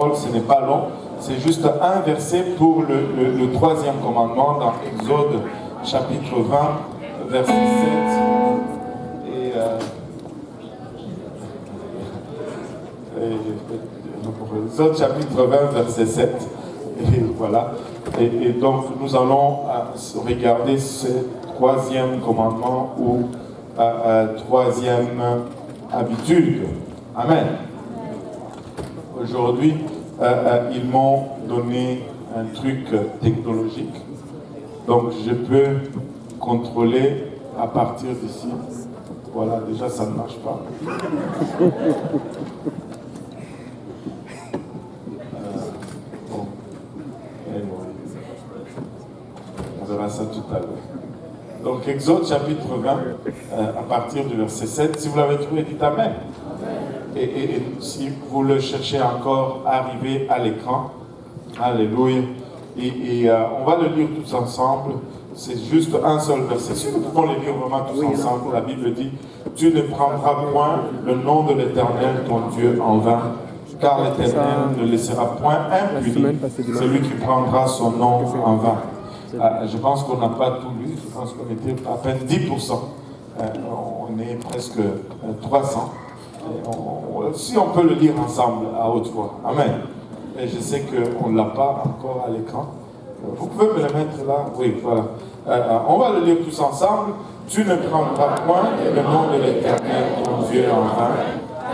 Ce n'est pas long, c'est juste un verset pour le troisième commandement dans Exode chapitre 20, verset 7. Exode chapitre 20, verset 7. Et voilà. Et donc nous allons regarder ce troisième commandement ou troisième habitude. Amen. Aujourd'hui, ils m'ont donné un truc technologique. Donc, je peux contrôler à partir d'ici. Voilà, déjà, ça ne marche pas. Bon. On verra ça tout à l'heure. Donc, Exode chapitre 20, à partir du verset 7. Si vous l'avez trouvé, dites Amen. Et si vous le cherchez encore, arrivez à l'écran. Alléluia. Et on va le lire tous ensemble. C'est juste un seul verset. Si nous pouvons le lire vraiment tous ensemble, la Bible dit « Tu ne prendras point le nom de l'Éternel, ton Dieu, en vain, car l'Éternel ne laissera point impuni celui qui prendra son nom en vain. » Je pense qu'on n'a pas tout lu. Je pense qu'on était à peine 10%. On est presque 300. Si on peut le lire ensemble à haute voix. Amen. Et je sais qu'on ne l'a pas encore à l'écran. Vous pouvez me le mettre là? Oui, voilà. On va le lire tous ensemble. Tu ne prendras point le nom de l'Éternel, ton Dieu, en vain,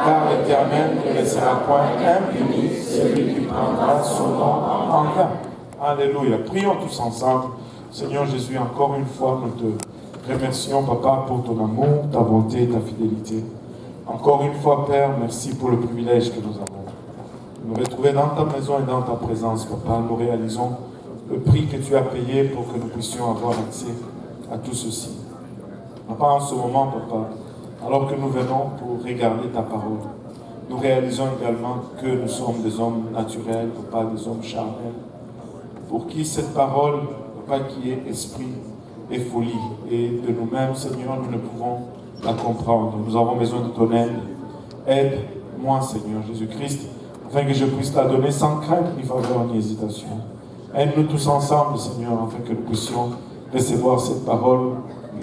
car l'Éternel ne laissera point impuni celui qui prendra son nom en vain. Alléluia. Prions tous ensemble. Seigneur Jésus, encore une fois, nous te remercions, Papa, pour ton amour, ta bonté, ta fidélité. Encore une fois, Père, merci pour le privilège que nous avons. Nous retrouver dans ta maison et dans ta présence, Papa. Nous réalisons le prix que tu as payé pour que nous puissions avoir accès à tout ceci. Papa, en ce moment, Papa, alors que nous venons pour regarder ta parole, nous réalisons également que nous sommes des hommes naturels, Papa, des hommes charnels, pour qui cette parole, Papa, qui est esprit et folie, et de nous-mêmes, Seigneur, nous ne pouvons la comprendre. Nous avons besoin de ton aide. Aide-moi, Seigneur Jésus-Christ, afin que je puisse la donner sans crainte, ni faveur, ni hésitation. Aide-nous tous ensemble, Seigneur, afin que nous puissions recevoir cette parole,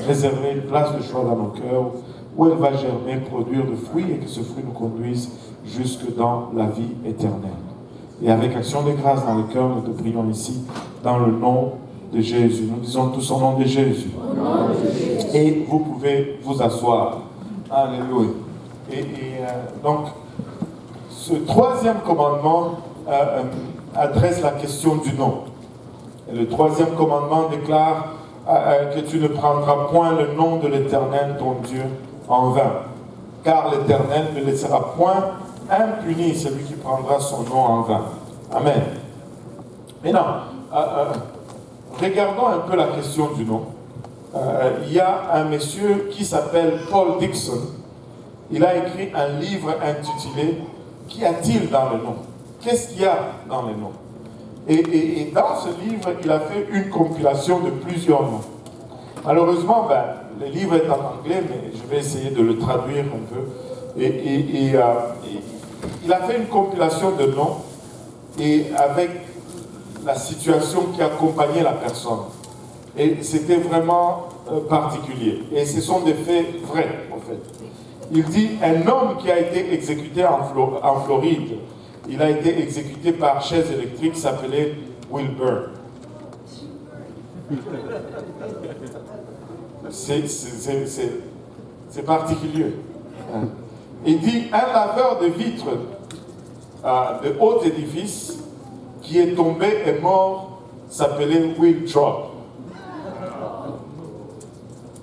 réserver une place de choix dans nos cœurs, où elle va germer, produire de fruits, et que ce fruit nous conduise jusque dans la vie éternelle. Et avec action de grâce dans le cœur, nous te prions ici, dans le nom de Jésus. Nous disons tous au nom de Jésus. Et vous pouvez vous asseoir. Alléluia. Donc, ce troisième commandement adresse la question du nom. Et le troisième commandement déclare que tu ne prendras point le nom de l'Éternel, ton Dieu, en vain. Car l'Éternel ne laissera point impuni celui qui prendra son nom en vain. Amen. Maintenant, regardons un peu la question du nom. Il y a un monsieur qui s'appelle Paul Dixon. Il a écrit un livre intitulé « Qu'y a-t-il dans le nom ?» Qu'est-ce qu'il y a dans le nom? Et dans ce livre, il a fait une compilation de plusieurs noms. Malheureusement, le livre est en anglais, mais je vais essayer de le traduire un peu. Il a fait une compilation de noms et avec la situation qui accompagnait la personne. Et c'était vraiment particulier. Et ce sont des faits vrais, en fait. Il dit, un homme qui a été exécuté en Floride, il a été exécuté par chaise électrique, s'appelait Wilbur. C'est particulier. Il dit, un laveur de vitres de haut édifice qui est tombé et mort s'appelait Will Drop.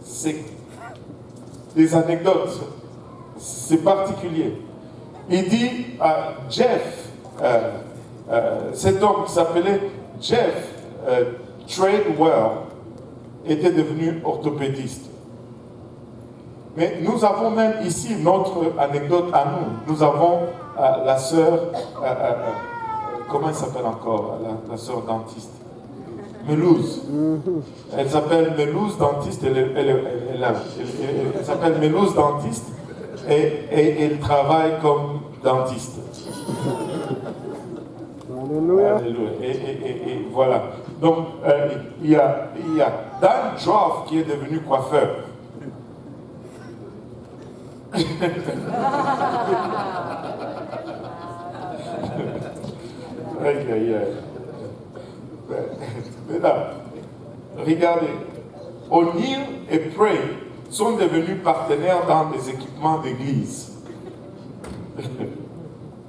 C'est des anecdotes, c'est particulier. Il dit Jeff, cet homme qui s'appelait Jeff Tradewell, était devenu orthopédiste. Mais nous avons même ici notre anecdote à nous. Nous avons la sœur, comment elle s'appelle encore, la sœur dentiste? Melouse. Elle s'appelle Melouse dentiste. Elle s'appelle Melouse dentiste et elle travaille comme dentiste. Alléluia. Alléluia. Et voilà. Donc, il y a Dan Joff qui est devenu coiffeur. Aïe, aïe, aïe. Maintenant, regardez, O'Neill et Pray sont devenus partenaires dans des équipements d'église.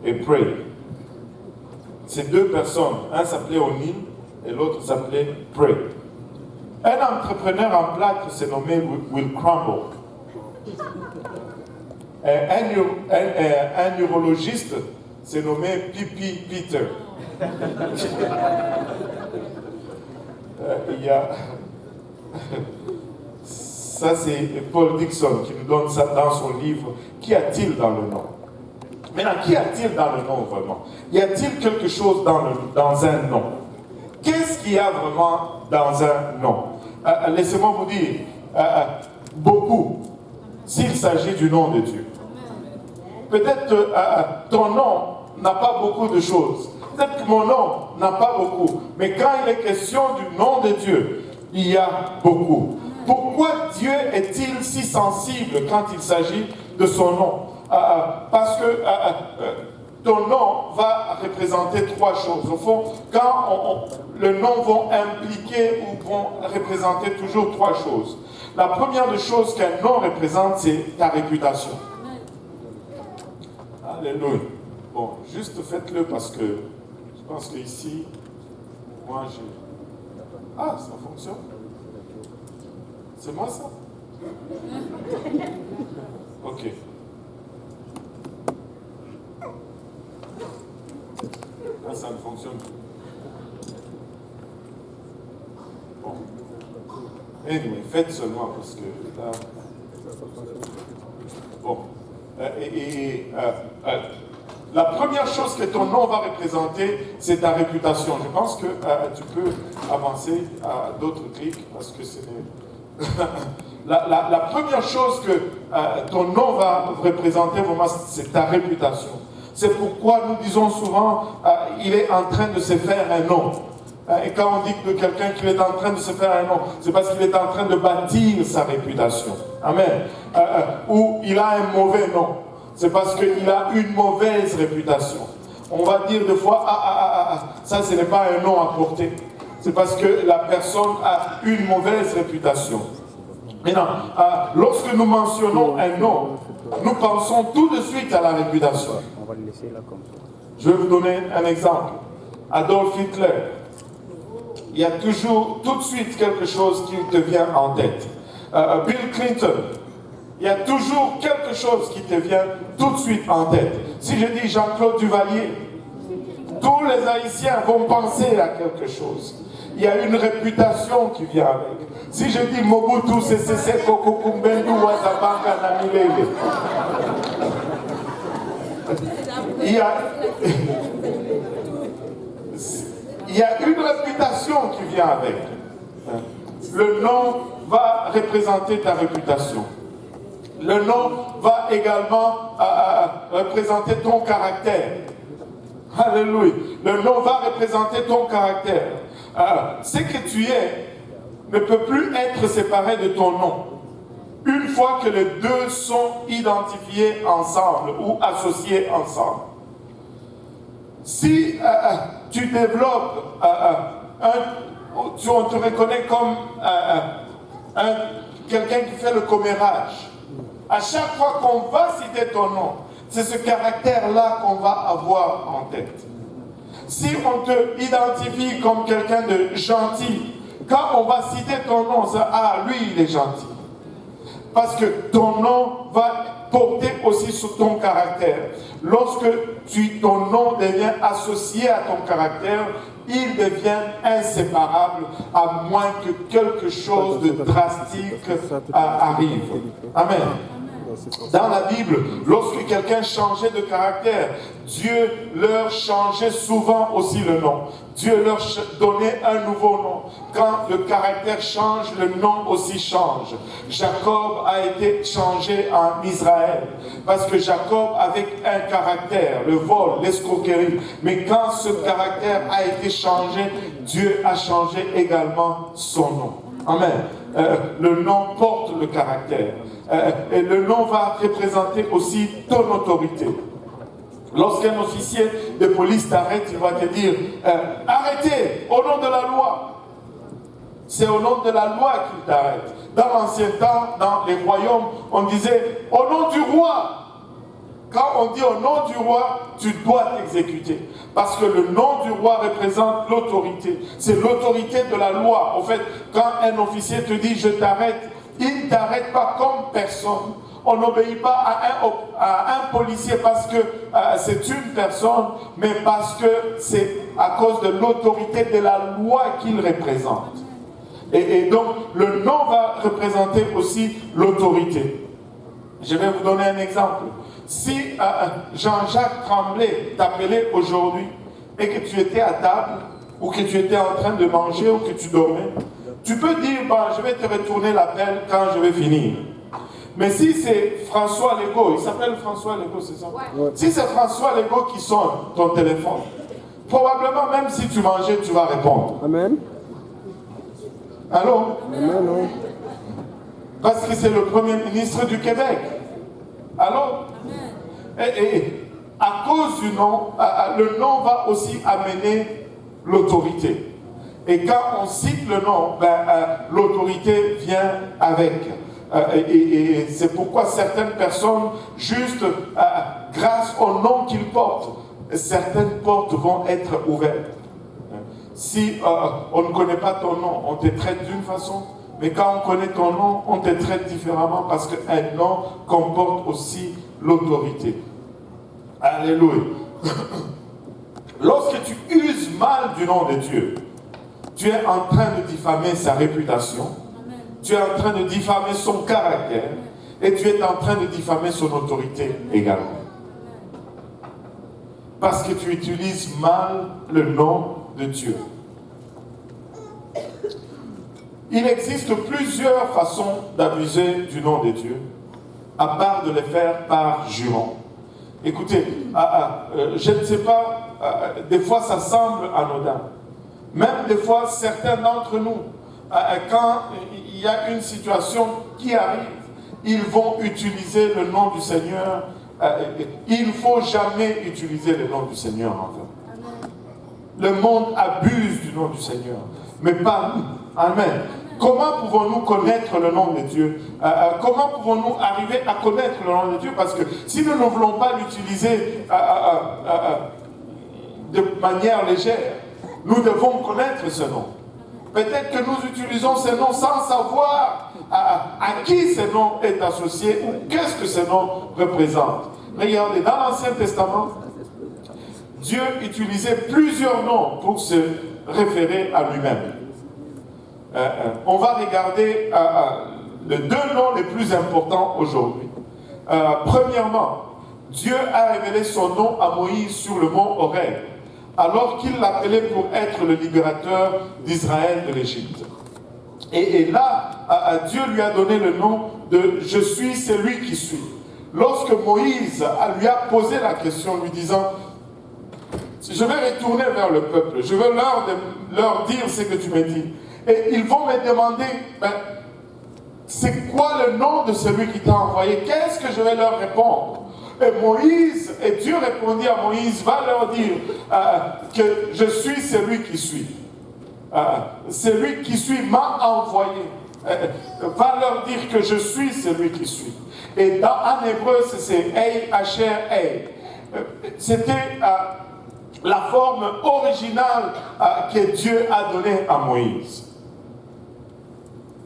Et Pray. Ces deux personnes, un s'appelait O'Neill et l'autre s'appelait Pray. Un entrepreneur en plâtre s'est nommé Will Crumble. Un neurologiste s'est nommé Pipi Peter. Il y a... Ça, c'est Paul Dixon qui nous donne ça dans son livre. Qu'y a-t-il dans le nom? Maintenant, qu'y a-t-il dans le nom vraiment? Y a-t-il quelque chose dans un nom? Qu'est-ce qu'il y a vraiment dans un nom? Laissez-moi vous dire, beaucoup, s'il s'agit du nom de Dieu. Peut-être que ton nom n'a pas beaucoup de choses. Peut-être que mon nom n'a pas beaucoup. Mais quand il est question du nom de Dieu, il y a beaucoup. Pourquoi Dieu est-il si sensible quand il s'agit de son nom? Parce que ton nom va représenter trois choses. Au fond, quand le nom va impliquer ou vont représenter toujours trois choses. La première des choses qu'un nom représente, c'est ta réputation. Alléluia. Bon, juste faites-le parce que je pense qu'ici, moi j'ai... Ah, ça fonctionne. C'est moi ça? Ok. Là, ça ne fonctionne plus. Bon. Anyway, faites seulement parce que là... Bon. La première chose que ton nom va représenter, c'est ta réputation. Je pense que tu peux avancer à d'autres clics parce que c'est... la première chose que ton nom va représenter, vraiment, c'est ta réputation. C'est pourquoi nous disons souvent, il est en train de se faire un nom. Et quand on dit de quelqu'un qu'il est en train de se faire un nom, c'est parce qu'il est en train de bâtir sa réputation. Amen. Ou il a un mauvais nom. C'est parce qu'il a une mauvaise réputation. On va dire des fois, ça ce n'est pas un nom à porter. C'est parce que la personne a une mauvaise réputation. Maintenant, lorsque nous mentionnons un nom, nous pensons tout de suite à la réputation. On va le laisser là comme ça. Je vais vous donner un exemple. Adolf Hitler. Il y a toujours tout de suite quelque chose qui te vient en tête. Bill Clinton. Il y a toujours quelque chose qui te vient tout de suite en tête. Si je dis Jean-Claude Duvalier, tous les Haïtiens vont penser à quelque chose. Il y a une réputation qui vient avec. Si je dis Mobutu Sese Seko Kukumbendu Wazabanga Namilele, il y a une réputation qui vient avec. Le nom va représenter ta réputation. Le nom va également représenter ton caractère. Alléluia. Le nom va représenter ton caractère. Ce que tu es ne peut plus être séparé de ton nom. Une fois que les deux sont identifiés ensemble ou associés ensemble. Si tu développes on te reconnaît comme quelqu'un qui fait le commérage. À chaque fois qu'on va citer ton nom, c'est ce caractère-là qu'on va avoir en tête. Si on te identifie comme quelqu'un de gentil, quand on va citer ton nom, c'est « Ah, lui, il est gentil ». Parce que ton nom va porter aussi sur ton caractère. Lorsque ton nom devient associé à ton caractère, il devient inséparable, à moins que quelque chose de drastique arrive. Amen. Dans la Bible, lorsque quelqu'un changeait de caractère, Dieu leur changeait souvent aussi le nom. Dieu leur donnait un nouveau nom. Quand le caractère change, le nom aussi change. Jacob a été changé en Israël parce que Jacob avait un caractère, le vol, l'escroquerie. Mais quand ce caractère a été changé, Dieu a changé également son nom. Amen. Le nom porte le caractère. Et le nom va représenter aussi ton autorité. Lorsqu'un officier de police t'arrête, il va te dire arrêtez au nom de la loi. C'est au nom de la loi qu'il t'arrête. Dans l'ancien temps, dans les royaumes, on disait au nom du roi. Quand on dit au nom du roi, tu dois t'exécuter. Parce que le nom du roi représente l'autorité. C'est l'autorité de la loi. En fait, quand un officier te dit je t'arrête, il ne t'arrête pas comme personne. On n'obéit pas à un policier parce que c'est une personne, mais parce que c'est à cause de l'autorité de la loi qu'il représente. Et donc, le nom va représenter aussi l'autorité. Je vais vous donner un exemple. Si Jean-Jacques Tremblay t'appelait aujourd'hui et que tu étais à table, ou que tu étais en train de manger, ou que tu dormais, tu peux dire, je vais te retourner l'appel quand je vais finir. Mais si c'est François Legault, il s'appelle François Legault, c'est ça? Ouais. Si c'est François Legault qui sonne ton téléphone, probablement même si tu mangeais, tu vas répondre. Amen. Allô? Amen. Parce que c'est le Premier ministre du Québec. Allô? Et à cause du nom, le nom va aussi amener l'autorité. Et quand on cite le nom, l'autorité vient avec. Et c'est pourquoi certaines personnes, juste grâce au nom qu'ils portent, certaines portes vont être ouvertes. Si on ne connaît pas ton nom, on te traite d'une façon, mais quand on connaît ton nom, on te traite différemment parce qu'un nom comporte aussi l'autorité. Alléluia. Lorsque tu uses mal du nom de Dieu, tu es en train de diffamer sa réputation, tu es en train de diffamer son caractère et tu es en train de diffamer son autorité également. Parce que tu utilises mal le nom de Dieu. Il existe plusieurs façons d'abuser du nom de Dieu, à part de le faire par jurement. Écoutez, je ne sais pas, des fois ça semble anodin. Même des fois, certains d'entre nous, quand il y a une situation qui arrive, ils vont utiliser le nom du Seigneur. Il ne faut jamais utiliser le nom du Seigneur en vain. Le monde abuse du nom du Seigneur, mais pas nous. Amen. Comment pouvons-nous connaître le nom de Dieu? Comment pouvons-nous arriver à connaître le nom de Dieu? Parce que si nous ne voulons pas l'utiliser de manière légère, nous devons connaître ce nom. Peut-être que nous utilisons ce nom sans savoir à qui ce nom est associé ou qu'est-ce que ce nom représente. Regardez, dans l'Ancien Testament, Dieu utilisait plusieurs noms pour se référer à lui-même. On va regarder les deux noms les plus importants aujourd'hui. Premièrement, Dieu a révélé son nom à Moïse sur le mont Horeb, alors qu'il l'appelait pour être le libérateur d'Israël de l'Égypte. Et là, Dieu lui a donné le nom de « Je suis celui qui suis ». Lorsque Moïse lui a posé la question, lui disant « Je vais retourner vers le peuple, je veux leur dire ce que tu me dis. » Et ils vont me demander c'est quoi le nom de celui qui t'a envoyé? Qu'est-ce que je vais leur répondre? Et Dieu répondit à Moïse, va leur dire que je suis celui qui suis. Celui qui suis m'a envoyé. Va leur dire que je suis celui qui suis. Et en hébreu, c'est Hey, Asher, Hey. C'était la forme originale que Dieu a donnée à Moïse.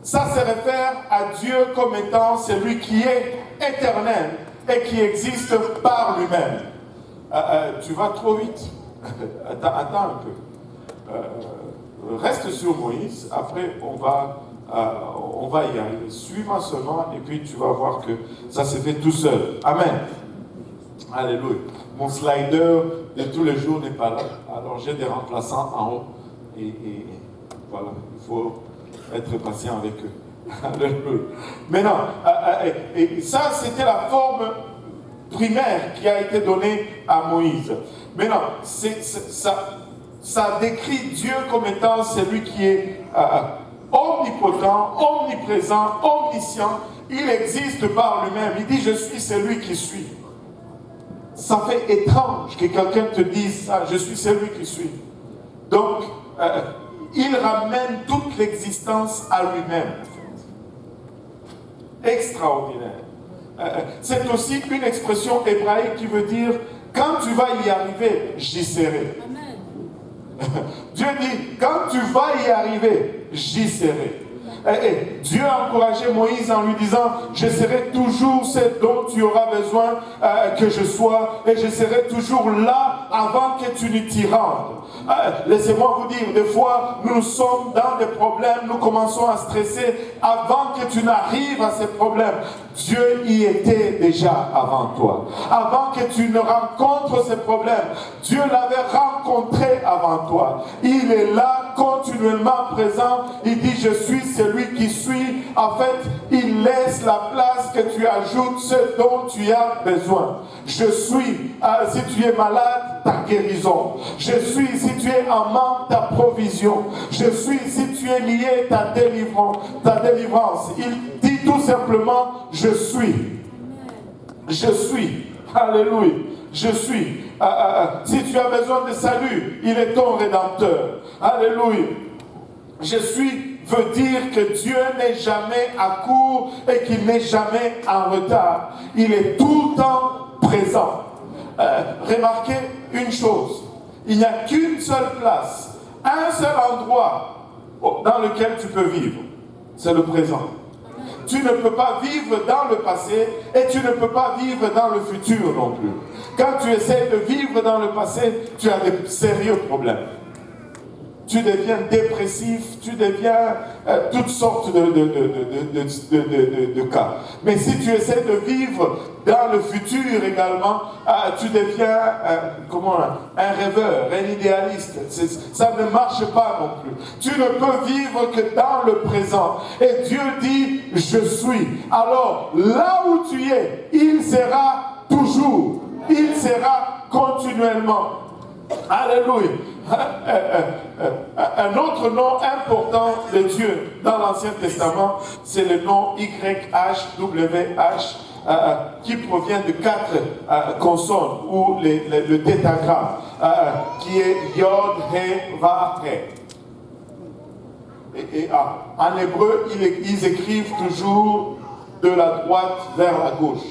Ça se réfère à Dieu comme étant celui qui est éternel et qui existe par lui-même. Tu vas trop vite. Attends un peu. Reste sur Moïse. Après, on va On va y arriver. Suis-moi seulement et puis tu vas voir que ça se fait tout seul. Amen. Alléluia. Mon slider de tous les jours n'est pas là. Alors j'ai des remplaçants en haut. Et voilà, il faut être patient avec eux. Alléluia. Maintenant, et ça c'était la forme primaire qui a été donnée à Moïse. Maintenant, ça décrit Dieu comme étant celui qui est omnipotent, omniprésent, omniscient. Il existe par lui-même. Il dit, je suis celui qui suis. Ça fait étrange que quelqu'un te dise ça, je suis celui qui suis. Donc, il ramène toute l'existence à lui-même. Extraordinaire. C'est aussi une expression hébraïque qui veut dire, quand tu vas y arriver, j'y serai. Dieu dit, quand tu vas y arriver, j'y serai. Et Dieu a encouragé Moïse en lui disant, je serai toujours ce dont tu auras besoin que je sois, et je serai toujours là avant que tu ne t'y rendes. Laissez-moi vous dire, des fois, nous sommes dans des problèmes, nous commençons à stresser avant que tu n'arrives à ces problèmes. Dieu y était déjà avant toi. Avant que tu ne rencontres ces problèmes, Dieu l'avait rencontré avant toi. Il est là continuellement présent. Il dit, je suis celui qui suis. En fait, il laisse la place que tu ajoutes ce dont tu as besoin. Je suis, si tu es malade, ta guérison. Je suis, si tu es en manque, ta provision. Je suis, si tu es lié, ta délivrance. Il dit tout simplement, je suis. Je suis. Alléluia. Je suis. Si tu as besoin de salut, il est ton rédempteur. Alléluia. Je suis veut dire que Dieu n'est jamais à court et qu'il n'est jamais en retard. Il est tout le temps présent. Remarquez une chose. Il n'y a qu'une seule place, un seul endroit dans lequel tu peux vivre. C'est le présent. Tu ne peux pas vivre dans le passé et tu ne peux pas vivre dans le futur non plus. Quand tu essaies de vivre dans le passé, tu as de sérieux problèmes. Tu deviens dépressif, tu deviens toutes sortes de cas. Mais si tu essaies de vivre dans le futur également, tu deviens un rêveur, un idéaliste. Ça ne marche pas non plus. Tu ne peux vivre que dans le présent. Et Dieu dit, je suis. Alors, là où tu es, il sera toujours. Il sera continuellement. Alléluia. Un autre nom important de Dieu dans l'Ancien Testament, c'est le nom YHWH qui provient de 4 consonnes ou le tétragramme qui est Yod, He, Va, He. En hébreu, ils écrivent toujours de la droite vers la gauche.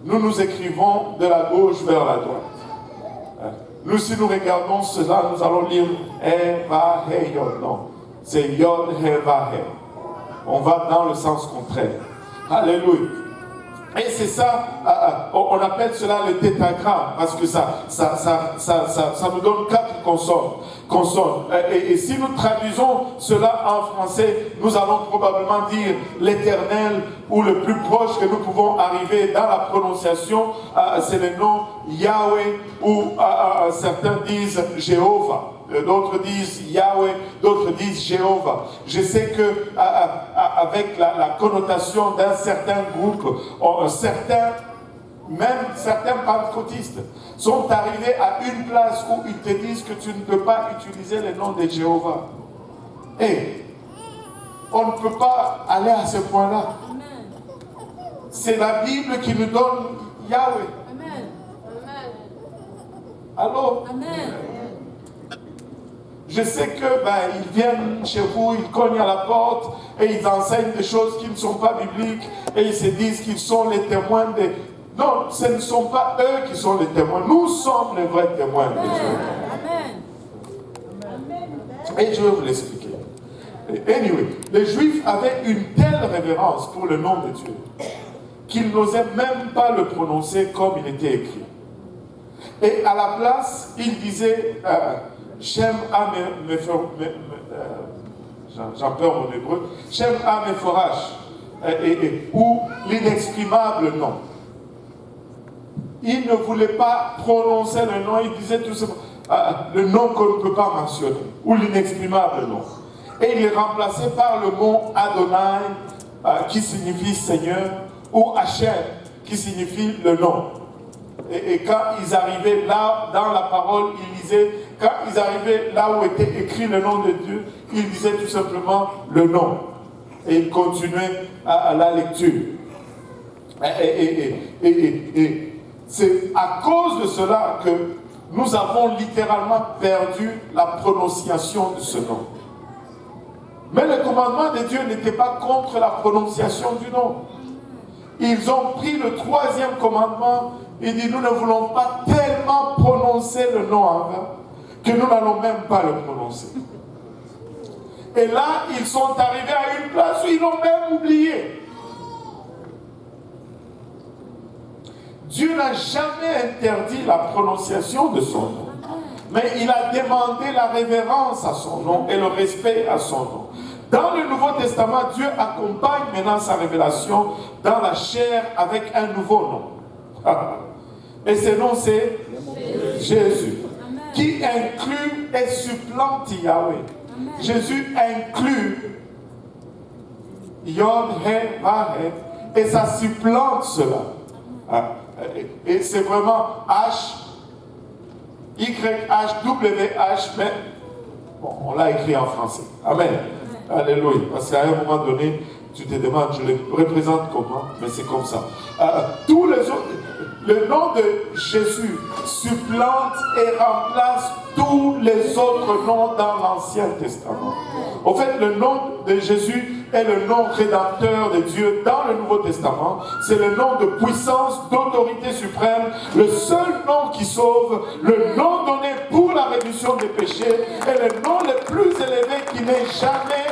Nous écrivons de la gauche vers la droite. Nous, si nous regardons cela, nous allons lire He, Va, He, Yod. Non, c'est Yod, He, Va, He. On va dans le sens contraire. Alléluia. Et c'est ça, on appelle cela le tétragramme, parce que ça nous donne 4 consonnes. Et si nous traduisons cela en français, nous allons probablement dire l'Éternel, ou le plus proche que nous pouvons arriver dans la prononciation, c'est le nom Yahweh, ou certains disent Jéhovah. D'autres disent Yahweh, d'autres disent Jéhovah. Je sais que avec la connotation d'un certain groupe, certains pentecôtistes sont arrivés à une place où ils te disent que tu ne peux pas utiliser le nom de Jéhovah. Et on ne peut pas aller à ce point-là. C'est la Bible qui nous donne Yahweh. Alors, je sais que ils viennent chez vous, ils cognent à la porte et ils enseignent des choses qui ne sont pas bibliques et ils se disent qu'ils sont les témoins de... Non, ce ne sont pas eux qui sont les témoins. Nous sommes les vrais témoins de Dieu. Et je vais vous l'expliquer. Anyway, les Juifs avaient une telle révérence pour le nom de Dieu qu'ils n'osaient même pas le prononcer comme il était écrit. Et à la place, ils disaient... J'aime à j'en perds mon hébreu, Shem Ameforash, ou l'inexprimable nom. Il ne voulait pas prononcer le nom, il disait tout simplement le nom qu'on ne peut pas mentionner, ou l'inexprimable nom. Et il est remplacé par le mot Adonai, qui signifie Seigneur, ou Hachem, qui signifie le nom. Et quand ils arrivaient là, dans la parole, ils disaient, quand ils arrivaient là où était écrit le nom de Dieu, ils disaient tout simplement le nom. Et ils continuaient à la lecture. Et c'est à cause de cela que nous avons littéralement perdu la prononciation de ce nom. Mais le commandement de Dieu n'était pas contre la prononciation du nom. Ils ont pris le troisième commandement et dit nous ne voulons pas tellement prononcer le nom en vain que nous n'allons même pas le prononcer. Et là, ils sont arrivés à une place où ils l'ont même oublié. Dieu n'a jamais interdit la prononciation de son nom. Mais il a demandé la révérence à son nom et le respect à son nom. Dans le Nouveau Testament, Dieu accompagne maintenant sa révélation dans la chair avec un nouveau nom. Et ce nom, c'est Jésus, qui inclut et supplante Yahweh. Jésus inclut Yod, He, Va, He, et ça supplante cela. Et c'est vraiment H, Y-H, W-H, mais bon, on l'a écrit en français. Amen. Alléluia. Parce qu'à un moment donné, tu te demandes, je le représente comment, mais c'est comme ça. Tous les autres, le nom de Jésus supplante et remplace tous les autres noms dans l'Ancien Testament. En fait, le nom de Jésus est le nom rédempteur de Dieu dans le Nouveau Testament. C'est le nom de puissance, d'autorité suprême, le seul nom qui sauve, le nom donné pour la rémission des péchés et le nom le plus élevé qui n'ait jamais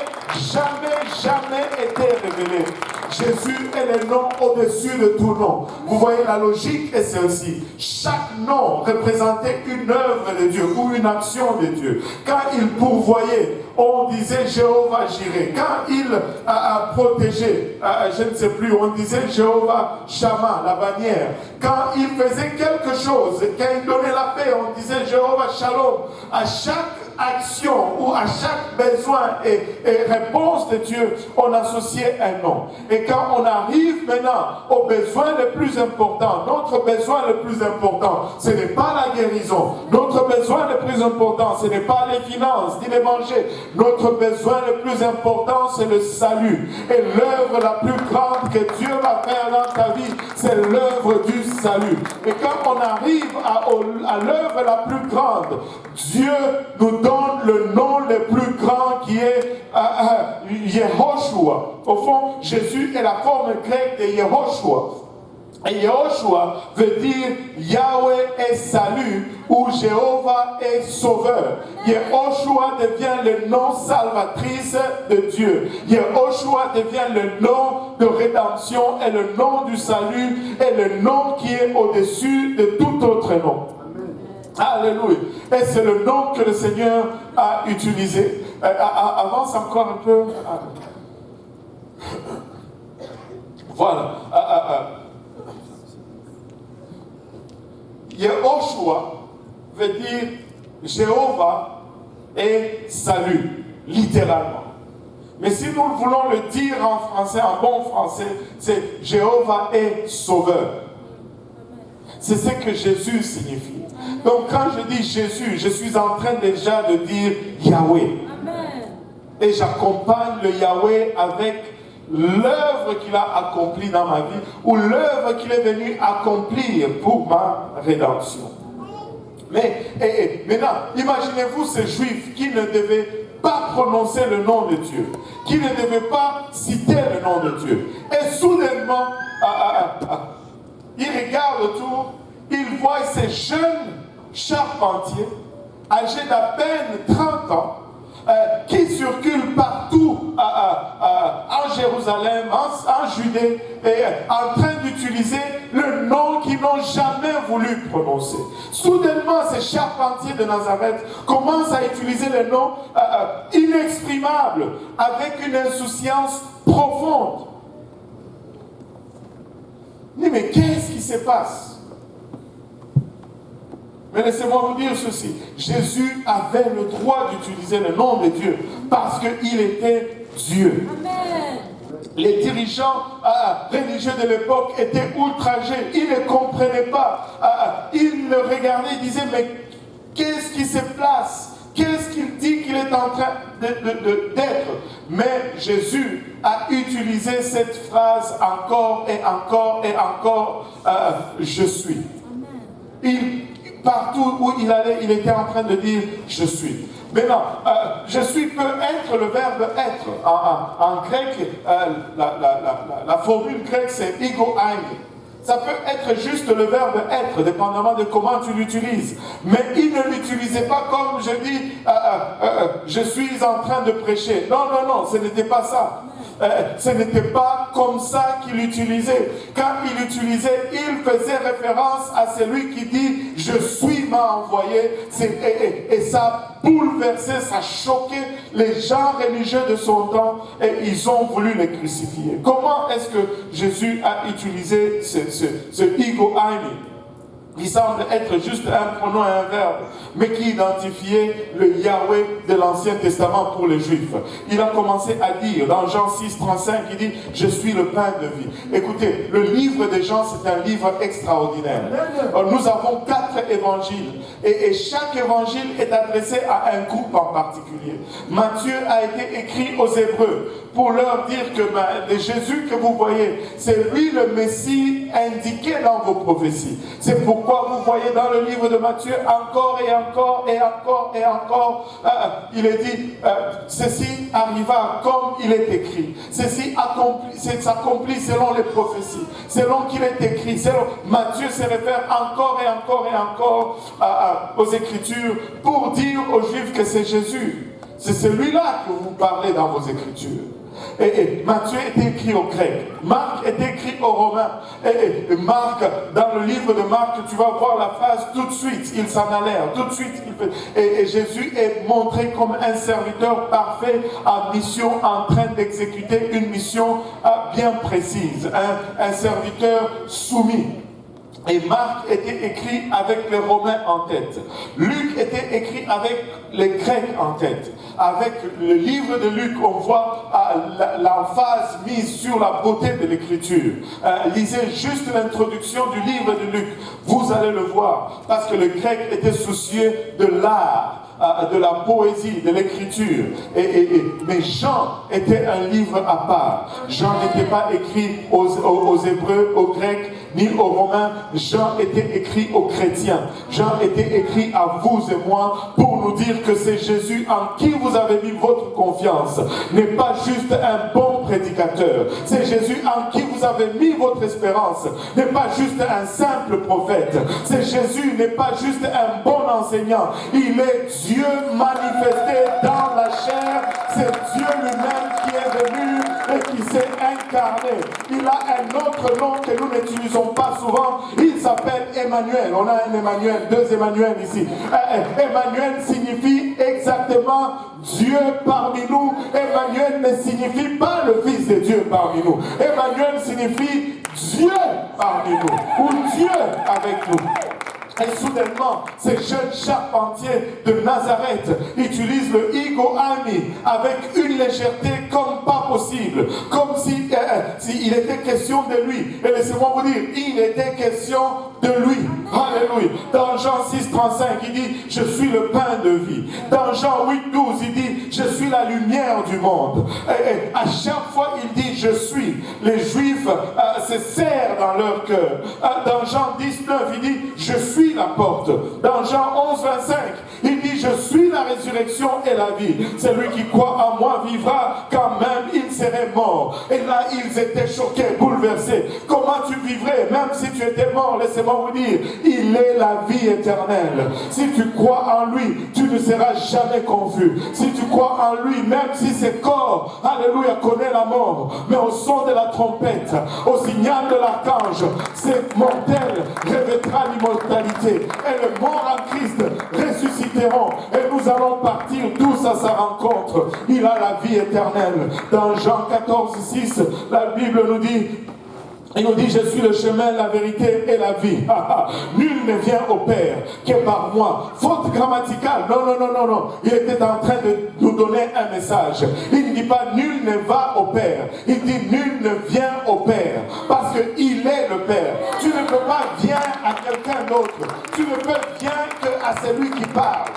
été révélé. Jésus est le nom au-dessus de tout nom. Vous voyez, la logique est celle-ci. Chaque nom représentait une œuvre de Dieu ou une action de Dieu. Quand il pourvoyait, on disait Jéhovah Jireh. Quand il a protégé, je ne sais plus, on disait Jéhovah Shammah, la bannière. Quand il faisait quelque chose, quand il donnait la paix, on disait Jéhovah Shalom. À chaque action ou à chaque besoin et réponse de Dieu, on associait un nom. Et quand on arrive maintenant au besoin le plus important, notre besoin le plus important, ce n'est pas la guérison. Notre besoin le plus important, ce n'est pas les finances ni les manger. Notre besoin le plus important, c'est le salut. Et l'œuvre la plus grande que Dieu va faire dans ta vie, c'est l'œuvre du salut. Et quand on arrive à l'œuvre la plus grande, Dieu nous donne le nom le plus grand qui est Yehoshua. Au fond, Jésus est la forme grecque de Yehoshua. Et Yehoshua veut dire Yahweh est salut ou Jéhovah est sauveur. Yehoshua devient le nom salvatrice de Dieu. Yehoshua devient le nom de rédemption et le nom du salut et le nom qui est au-dessus de tout autre nom. Alléluia. Et c'est le nom que le Seigneur a utilisé. Avance encore un peu. Voilà. Yehoshua veut dire Jéhovah est salut, littéralement. Mais si nous voulons le dire en français, en bon français, c'est Jéhovah est sauveur. C'est ce que Jésus signifie. Donc quand je dis Jésus, je suis en train déjà de dire Yahweh. Amen. Et j'accompagne le Yahweh avec l'œuvre qu'il a accomplie dans ma vie ou l'œuvre qu'il est venu accomplir pour ma rédemption. Mais maintenant, imaginez-vous ces Juifs qui ne devaient pas prononcer le nom de Dieu, qui ne devaient pas citer le nom de Dieu. Et soudainement, ils regardent autour, ils voient ces jeunes charpentiers, âgés d'à peine 30 ans, qui circulent partout en Jérusalem, en Judée, et en train d'utiliser le nom qu'ils n'ont jamais voulu prononcer. Soudainement, ces charpentiers de Nazareth commencent à utiliser les noms inexprimables avec une insouciance profonde. Mais qu'est-ce qui se passe? Mais laissez-moi vous dire ceci. Jésus avait le droit d'utiliser le nom de Dieu parce qu'il était Dieu. Amen. Les dirigeants religieux de l'époque étaient outragés. Ils ne comprenaient pas. Ils le regardaient, ils disaient, mais qu'est-ce qui se passe? Qu'est-ce qu'il dit qu'il est en train d'être? Mais Jésus a utilisé cette phrase encore et encore et encore. Je suis. Partout où il allait, il était en train de dire je suis. Maintenant, je suis peut être le verbe être. En grec, la formule grecque c'est ego eimi. Ça peut être juste le verbe être, dépendamment de comment tu l'utilises. Mais il ne l'utilisait pas comme je dis, je suis en train de prêcher. Non, non, non, ce n'était pas ça. Ce n'était pas comme ça qu'il utilisait. Quand il utilisait, il faisait référence à celui qui dit « Je suis m'a envoyé ». Et ça a bouleversé, ça a choqué les gens religieux de son temps et ils ont voulu le crucifier. Comment est-ce que Jésus a utilisé ce ego eimi, qui semble être juste un pronom et un verbe, mais qui identifiait le Yahweh de l'Ancien Testament pour les Juifs. Il a commencé à dire, dans Jean 6, 35, il dit « Je suis le pain de vie ». Écoutez, le livre de Jean, c'est un livre extraordinaire. Nous avons 4 évangiles, et chaque évangile est adressé à un groupe en particulier. Matthieu a été écrit aux Hébreux, pour leur dire que le Jésus que vous voyez, c'est lui le Messie indiqué dans vos prophéties. C'est pourquoi vous voyez dans le livre de Matthieu encore et encore et encore et encore, il est dit, ceci arriva comme il est écrit. Ceci s'accomplit selon les prophéties, selon qu'il est écrit. Matthieu se réfère encore et encore et encore aux Écritures pour dire aux Juifs que c'est Jésus. C'est celui-là que vous parlez dans vos Écritures. Et Matthieu est écrit au grec, Marc est écrit au romain. Et Marc, dans le livre de Marc, tu vas voir la phrase tout de suite, il s'en allait, tout de suite. Et Jésus est montré comme un serviteur parfait en mission, en train d'exécuter une mission bien précise, un serviteur soumis. Et Marc était écrit avec les Romains en tête. Luc était écrit avec les Grecs en tête. Avec le livre de Luc, on voit l'emphase mise sur la beauté de l'écriture. Lisez juste l'introduction du livre de Luc. Vous allez le voir. Parce que le grec était soucieux de l'art, de la poésie, de l'écriture. Mais Jean était un livre à part. Jean n'était pas écrit aux Hébreux, aux Grecs, ni aux Romains. Jean était écrit aux chrétiens. Jean était écrit à vous et moi pour nous dire que c'est Jésus en qui vous avez mis votre confiance. N'est pas juste un bon prédicateur. C'est Jésus en qui vous avez mis votre espérance. N'est pas juste un simple prophète. C'est Jésus n'est pas juste un bon enseignant. Il est Dieu manifesté dans la chair. C'est Dieu lui-même qui est venu et qui s'est incarné. Il a un autre nom que nous n'utilisons pas souvent. Il s'appelle Emmanuel. On a un Emmanuel, 2 Emmanuel ici. Emmanuel signifie exactement Dieu parmi nous. Emmanuel ne signifie pas le Fils de Dieu parmi nous. Emmanuel signifie Dieu parmi nous, ou Dieu avec nous. Et soudainement, ces jeunes charpentiers de Nazareth utilisent le ego eimi avec une légèreté comme pas possible, comme si il était question de lui. Et laissez-moi vous dire, il était question de lui. Alléluia. Dans Jean 6, 35, il dit, je suis le pain de vie. Dans Jean 8, 12, il dit, je suis la lumière du monde. Et à chaque fois, il dit, je suis. Les Juifs se serrent dans leur cœur. Dans Jean 19, il dit, je suis la porte. Dans Jean 11, 25, il dit, je suis la résurrection et la vie. Celui qui croit en moi vivra quand même il serait mort. Et là, ils étaient choqués, bouleversés. Comment tu vivrais même si tu étais mort? Laissez-moi vous dire, il est la vie éternelle. Si tu crois en lui, tu ne seras jamais confus. Si tu crois croient en lui, même si ce corps, alléluia, connaît la mort, mais au son de la trompette, au signal de l'archange, ces mortels revêtra l'immortalité. Et les morts en Christ ressusciteront. Et nous allons partir tous à sa rencontre. Il a la vie éternelle. Dans Jean 14, 6, la Bible nous dit, il nous dit, je suis le chemin, la vérité et la vie. Nul ne vient au Père que par moi. Faute grammaticale. Non, non, non, non, non. Il était en train de nous donner un message. Il ne dit pas nul ne va au Père. Il dit nul ne vient au Père. Parce qu'il est le Père. Tu ne peux pas venir à quelqu'un d'autre. Tu ne peux venir qu'à celui qui parle.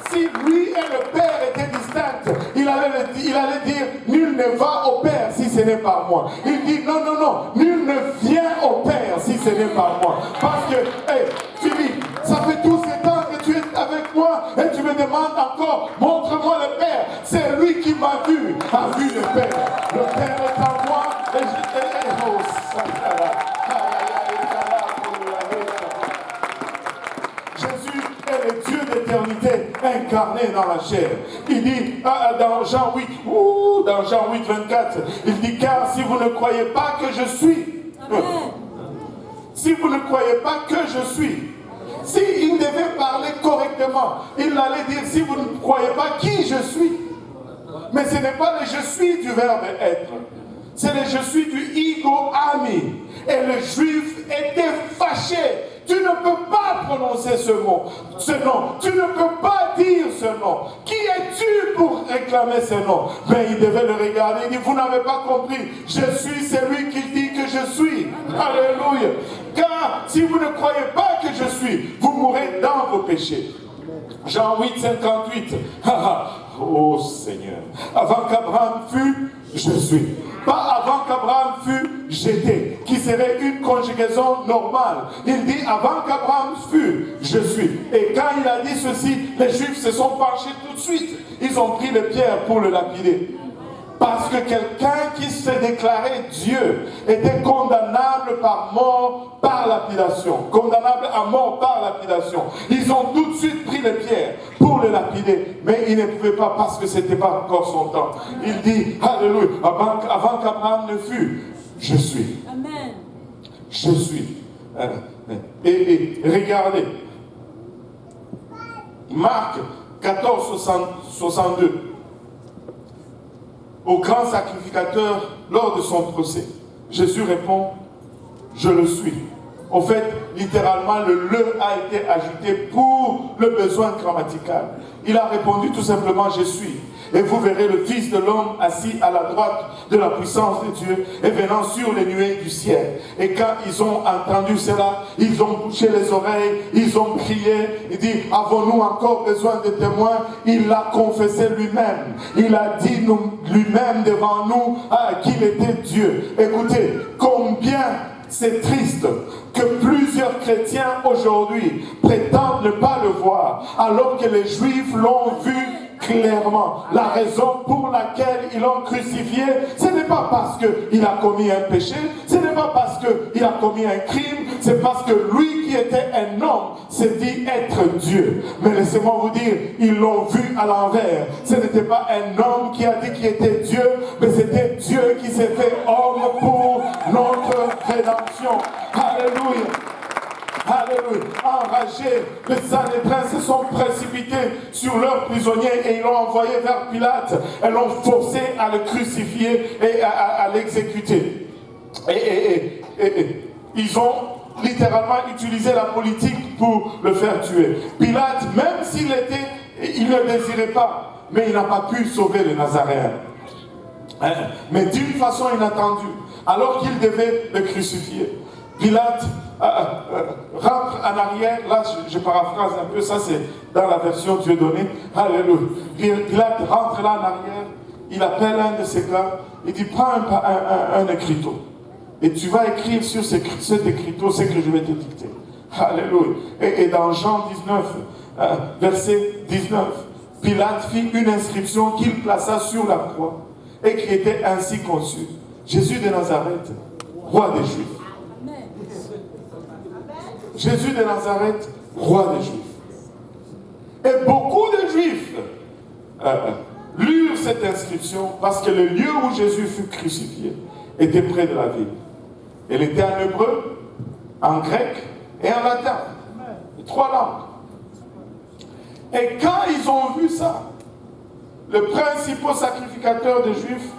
Si lui et le Père étaient distincts, il allait dire nul ne va au Père si ce n'est par moi. Il dit non, non, non, nul ne vient au Père si ce n'est par moi. Parce que, Philippe, ça fait tous ces temps que tu es avec moi et tu me demandes encore, montre-moi le Père. C'est lui qui m'a vu, a vu le Père. Le Père est en moi et Jésus est le Dieu d'éternité incarné dans la chair. Il dit dans Jean 8, dans Jean 8, 24, il dit car si vous ne croyez pas que je suis, si vous ne croyez pas que je suis, s'il devait parler correctement, il allait dire si vous ne croyez pas qui je suis. Mais ce n'est pas le je suis du verbe être. C'est le je suis du ego ami. Et le juif était fâché. Tu ne peux pas prononcer ce mot, ce nom. Tu ne peux pas dire ce nom. Qui es-tu pour réclamer ce nom? Mais il devait le regarder. Il dit, vous n'avez pas compris. Je suis celui qui dit que je suis. Alléluia. Car si vous ne croyez pas que je suis, vous mourrez dans vos péchés. Jean 8, 58. Oh Seigneur. Avant qu'Abraham fût, je suis. Pas avant qu'Abraham fût, j'étais. Qui serait une conjugaison normale. Il dit avant qu'Abraham fût, je suis. Et quand il a dit ceci, les Juifs se sont penchés tout de suite. Ils ont pris les pierres pour le lapider. Parce que quelqu'un qui se déclarait Dieu était condamnable par mort par lapidation. Condamnable à mort par lapidation. Ils ont tout de suite pris les pierres pour le lapider. Mais ils ne pouvaient pas parce que ce n'était pas encore son temps. Il dit, alléluia, avant qu'Abraham ne fût, je suis. Amen. Je suis. Et regardez. Marc 14, 62. Au grand sacrificateur lors de son procès. Jésus répond, je le suis. En fait, littéralement, le a été ajouté pour le besoin grammatical. Il a répondu tout simplement, je suis. Et vous verrez le Fils de l'homme assis à la droite de la puissance de Dieu et venant sur les nuées du ciel. Et quand ils ont entendu cela, ils ont bouché les oreilles, ils ont crié. Il dit, avons-nous encore besoin de témoins? Il l'a confessé lui-même. Il a dit lui-même devant nous qu'il était Dieu. Écoutez, combien c'est triste que plusieurs chrétiens aujourd'hui prétendent ne pas le voir, alors que les Juifs l'ont vu clairement. La raison pour laquelle ils l'ont crucifié, ce n'est pas parce qu'il a commis un péché, ce n'est pas parce qu'il a commis un crime, c'est parce que lui qui était un homme s'est dit être Dieu. Mais laissez-moi vous dire, ils l'ont vu à l'envers. Ce n'était pas un homme qui a dit qu'il était Dieu, mais c'était Dieu qui s'est fait homme pour notre rédemption. Alléluia. Alléluia. Enragés, les Sanhédrins se sont précipités sur leurs prisonniers et ils l'ont envoyé vers Pilate. Et l'ont forcé à le crucifier et à l'exécuter. Et ils ont littéralement utilisé la politique pour le faire tuer. Pilate, même s'il il ne le désirait pas, mais il n'a pas pu sauver les Nazaréens. Mais d'une façon inattendue, alors qu'il devait le crucifier, Pilate rentre en arrière. Là je paraphrase un peu, ça c'est dans la version Dieu donné. Alléluia. Pilate rentre là en arrière, il appelle un de ses gars, il dit prends un écriteau et tu vas écrire sur cet écriteau ce que je vais te dicter. Alléluia. Et dans Jean 19 verset 19, Pilate fit une inscription qu'il plaça sur la croix et qui était ainsi conçue: Jésus de Nazareth, roi des Juifs. Jésus de Nazareth, roi des Juifs. Et beaucoup de Juifs lurent cette inscription parce que le lieu où Jésus fut crucifié était près de la ville. Elle était en hébreu, en grec et en latin. Les 3 langues. Et quand ils ont vu ça, les principaux sacrificateurs des Juifs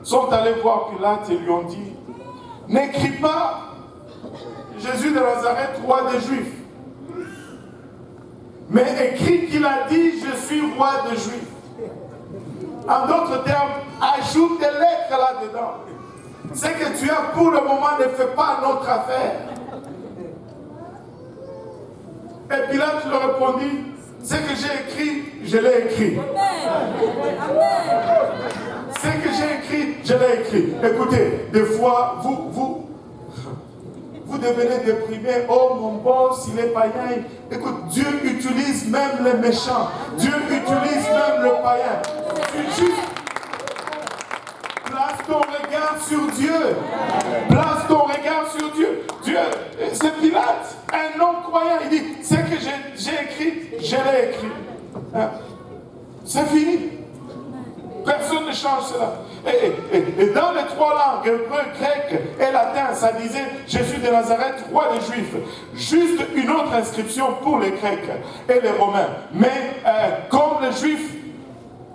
sont allés voir Pilate et lui ont dit, n'écris pas Jésus de Nazareth, roi des Juifs. Mais écrit qu'il a dit, je suis roi des Juifs. En d'autres termes, ajoute des lettres là-dedans. Ce que tu as pour le moment ne fait pas notre affaire. Et Pilate leur répondit, ce que j'ai écrit, je l'ai écrit. Ce que j'ai écrit, je l'ai écrit. Écoutez, des fois, vous devenez déprimé. Oh mon boss, il est païen. Écoute, Dieu utilise même les méchants. Dieu utilise même le païen. Tu juste place ton regard sur Dieu. Place ton regard sur Dieu. Dieu, c'est Pilate, un non-croyant. Il dit, ce que j'ai écrit, je l'ai écrit. Hein? C'est fini. Personne ne change cela. Et dans les 3 langues, hébreu, grec et latin, ça disait Jésus de Nazareth, roi des Juifs. Juste une autre inscription pour les Grecs et les Romains. Mais comme les Juifs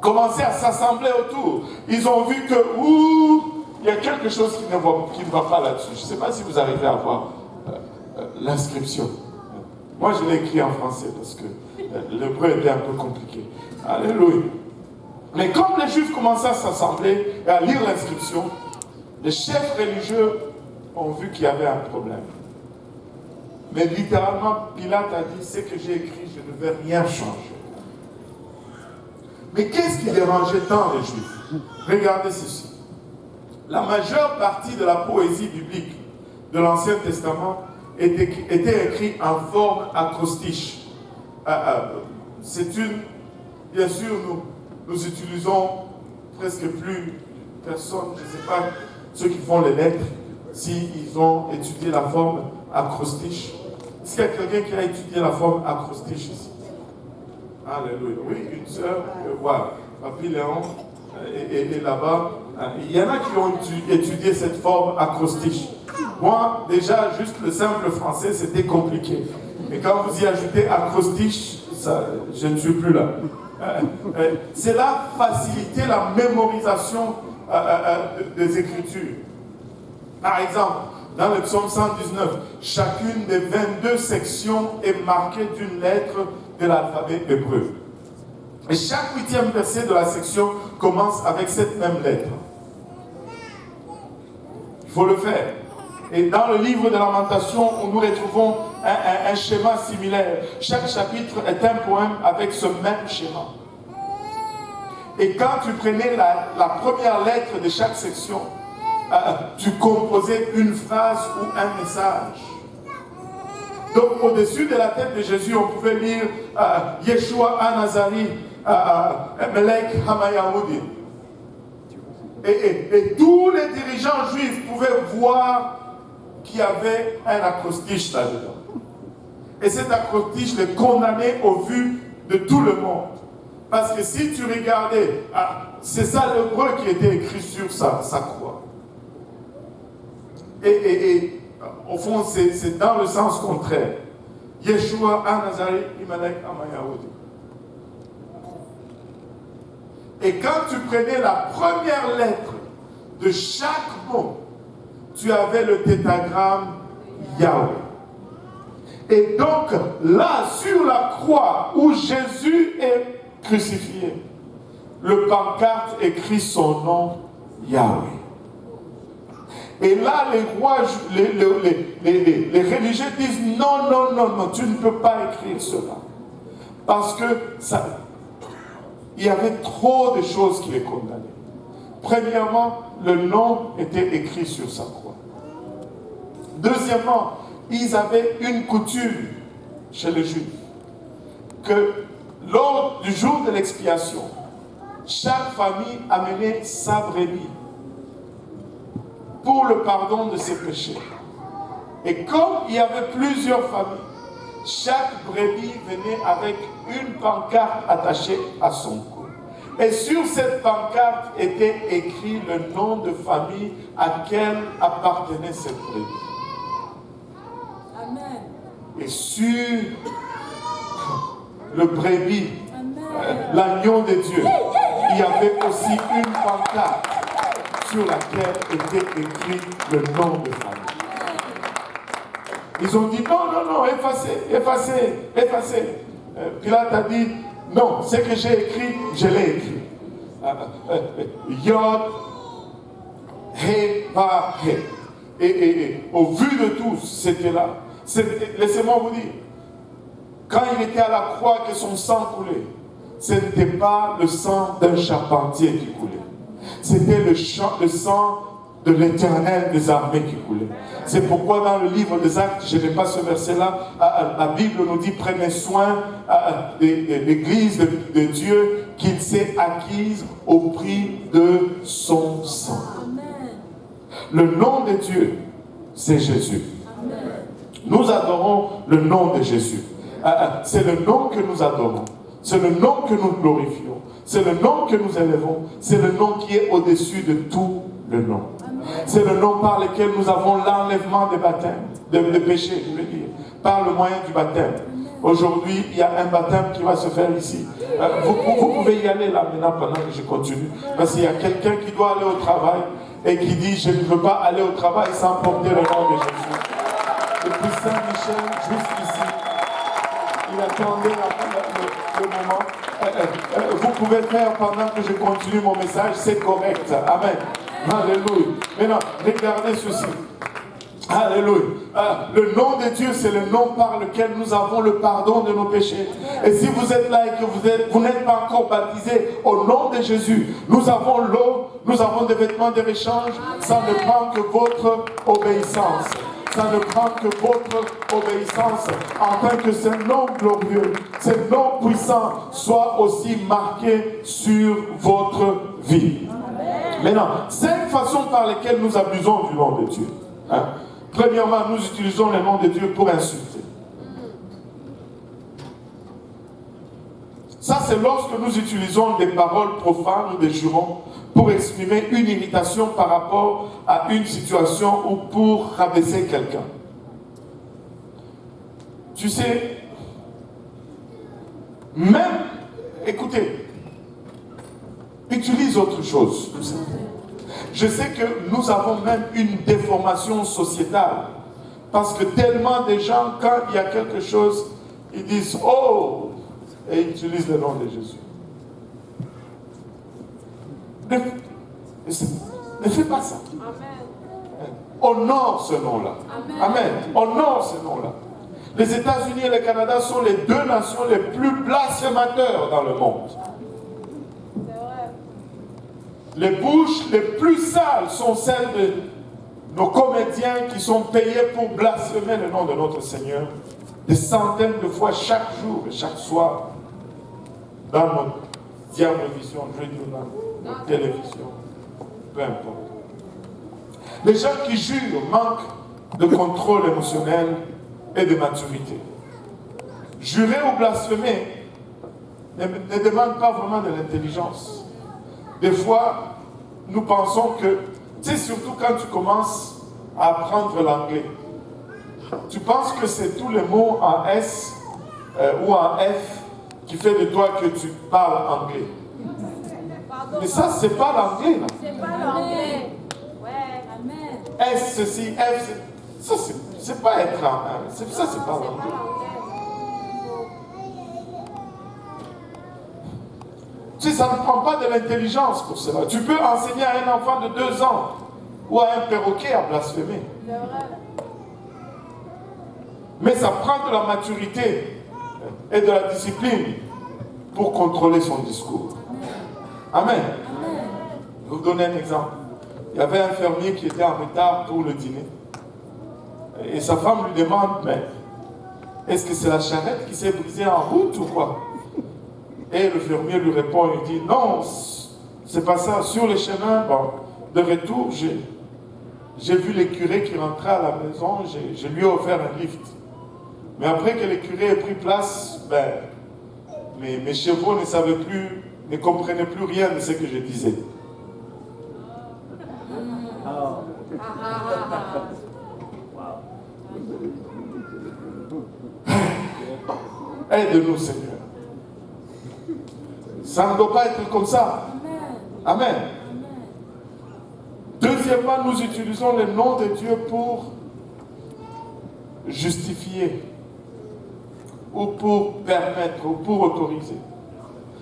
commençaient à s'assembler autour, ils ont vu que il y a quelque chose qui ne va pas là-dessus. Je ne sais pas si vous arrivez à voir l'inscription. Moi, je l'ai écrit en français parce que l'hébreu était un peu compliqué. Alléluia. Mais comme les Juifs commençaient à s'assembler et à lire l'inscription, les chefs religieux ont vu qu'il y avait un problème. Mais littéralement, Pilate a dit, ce que j'ai écrit, je ne vais rien changer. Mais qu'est-ce qui dérangeait tant les Juifs? Regardez ceci. La majeure partie de la poésie biblique de l'Ancien Testament était écrite en forme acrostiche. C'est une... Bien sûr, nous utilisons presque plus personne, je ne sais pas, ceux qui font les lettres, s'ils ont étudié la forme acrostiche. Est-ce qu'il y a quelqu'un qui a étudié la forme acrostiche ici? Alléluia. Oui, une sœur, voilà, Papy Léon est là-bas. Il y en a qui ont étudié cette forme acrostiche. Moi, déjà, juste le simple français, c'était compliqué. Et quand vous y ajoutez acrostiche, ça, je ne suis plus là. Cela facilitait la mémorisation des Écritures. Par exemple, dans le psaume 119, chacune des 22 sections est marquée d'une lettre de l'alphabet hébreu. Et chaque 8e verset de la section commence avec cette même lettre. Il faut le faire. Et dans le livre de Lamentation, nous retrouvons un schéma similaire. Chaque chapitre est un poème avec ce même schéma. Et quand tu prenais la première lettre de chaque section, tu composais une phrase ou un message. Donc au-dessus de la tête de Jésus, on pouvait lire Yeshua Anazari, Melech Hamayahudi. Et tous les dirigeants juifs pouvaient voir qu'il y avait un acrostiche là-dedans. Et cet acrostiche les condamnait au vu de tout le monde. Parce que si tu regardais, c'est ça l'hébreu qui était écrit sur sa croix. Et au fond, c'est dans le sens contraire. Yeshua Anazari Imelech Hamayahudi. Et quand tu prenais la première lettre de chaque mot, tu avais le tétragramme Yahweh. Et donc, là, sur la croix où Jésus est crucifié, le pancarte écrit son nom Yahweh. Et là, les rois, les religieux disent non, non, non, non, tu ne peux pas écrire cela. Parce que il y avait trop de choses qui les condamnaient. Premièrement, le nom était écrit sur sa croix. Deuxièmement, ils avaient une coutume chez les Juifs que lors du jour de l'expiation, chaque famille amenait sa brebis pour le pardon de ses péchés. Et comme il y avait plusieurs familles, chaque brebis venait avec une pancarte attachée à son cou. Et sur cette pancarte était écrit le nom de famille à laquelle appartenait cette brebis. Amen. Et sur le brebis, l'agneau de Dieu, il y avait aussi une pancarte sur laquelle était écrit le nom de famille. Ils ont dit non, effacez. Pilate a dit non, ce que j'ai écrit, je l'ai écrit. Yod, He, Va, He. Et au vu de tous, c'était là. Laissez-moi vous dire, quand il était à la croix que son sang coulait, ce n'était pas le sang d'un charpentier qui coulait. C'était le sang de l'Éternel des armées qui coulait. C'est pourquoi dans le livre des Actes, je n'ai pas ce verset-là, la Bible nous dit prenez soin de l'Église de Dieu qu'il s'est acquise au prix de son sang. Le nom de Dieu, c'est Jésus. Nous adorons le nom de Jésus. C'est le nom que nous adorons. C'est le nom que nous glorifions. C'est le nom que nous élevons. C'est le nom qui est au-dessus de tout le nom. C'est le nom par lequel nous avons l'enlèvement des baptêmes, des péchés, je veux dire, par le moyen du baptême. Aujourd'hui, il y a un baptême qui va se faire ici. Vous pouvez y aller là maintenant pendant que je continue. Parce qu'il y a quelqu'un qui doit aller au travail et qui dit je ne veux pas aller au travail sans porter le nom de Jésus. Depuis Saint-Michel jusqu'ici, il attendait le moment. Vous pouvez faire pendant que je continue mon message, c'est correct. Amen. Alléluia. Maintenant, regardez ceci. Alléluia. Le nom de Dieu, c'est le nom par lequel nous avons le pardon de nos péchés. Et si vous êtes là et que vous n'êtes pas encore baptisé au nom de Jésus, nous avons l'eau, nous avons des vêtements de rechange. Ça ne prend que votre obéissance. Ça ne prend que votre obéissance, afin que ce nom glorieux, ce nom puissant soit aussi marqué sur votre vie. Maintenant, 5 façons par lesquelles nous abusons du nom de Dieu. Premièrement, nous utilisons le nom de Dieu pour insulter. Ça, c'est lorsque nous utilisons des paroles profanes ou des jurons pour exprimer une irritation par rapport à une situation ou pour rabaisser quelqu'un. Tu sais, même, écoutez, utilise autre chose. Je sais que nous avons même une déformation sociétale. Parce que tellement de gens, quand il y a quelque chose, ils disent « Oh !» et ils utilisent le nom de Jésus. Ne fais pas ça. Amen. Honore ce nom-là. Amen. Honore ce nom-là. Les États-Unis et le Canada sont les 2 nations les plus blasphémateurs dans le monde. Les bouches les plus sales sont celles de nos comédiens qui sont payés pour blasphémer le nom de notre Seigneur des centaines de fois chaque jour et chaque soir dans notre diabovision, je dis dans notre télévision, peu importe. Les gens qui jurent manquent de contrôle émotionnel et de maturité. Jurer ou blasphémer ne demande pas vraiment de l'intelligence. Des fois, nous pensons que, tu sais, surtout quand tu commences à apprendre l'anglais, tu penses que c'est tous les mots en S ou en F qui fait de toi que tu parles anglais. Mais ça, c'est pas l'anglais. C'est pas l'anglais. Ouais, amen. S, ceci, F, ça, c'est pas être en ça, c'est pas l'anglais. Tu sais, ça ne prend pas de l'intelligence pour cela. Tu peux enseigner à un enfant de 2 ans ou à un perroquet à blasphémer. Mais ça prend de la maturité et de la discipline pour contrôler son discours. Amen. Je vais vous donner un exemple. Il y avait un fermier qui était en retard pour le dîner. Et sa femme lui demande, mais est-ce que c'est la charrette qui s'est brisée en route ou quoi? Et le fermier lui répond, il dit, non, c'est pas ça. Sur le chemin, de retour, j'ai vu les curés qui rentraient à la maison, je lui ai offert un lift. Mais après que les curés aient pris place, mes chevaux ne savaient plus ne comprenaient plus rien de ce que je disais. Aide-nous, Seigneur. Ça ne doit pas être comme ça. Amen. Deuxièmement, nous utilisons le nom de Dieu pour justifier, ou pour permettre, ou pour autoriser.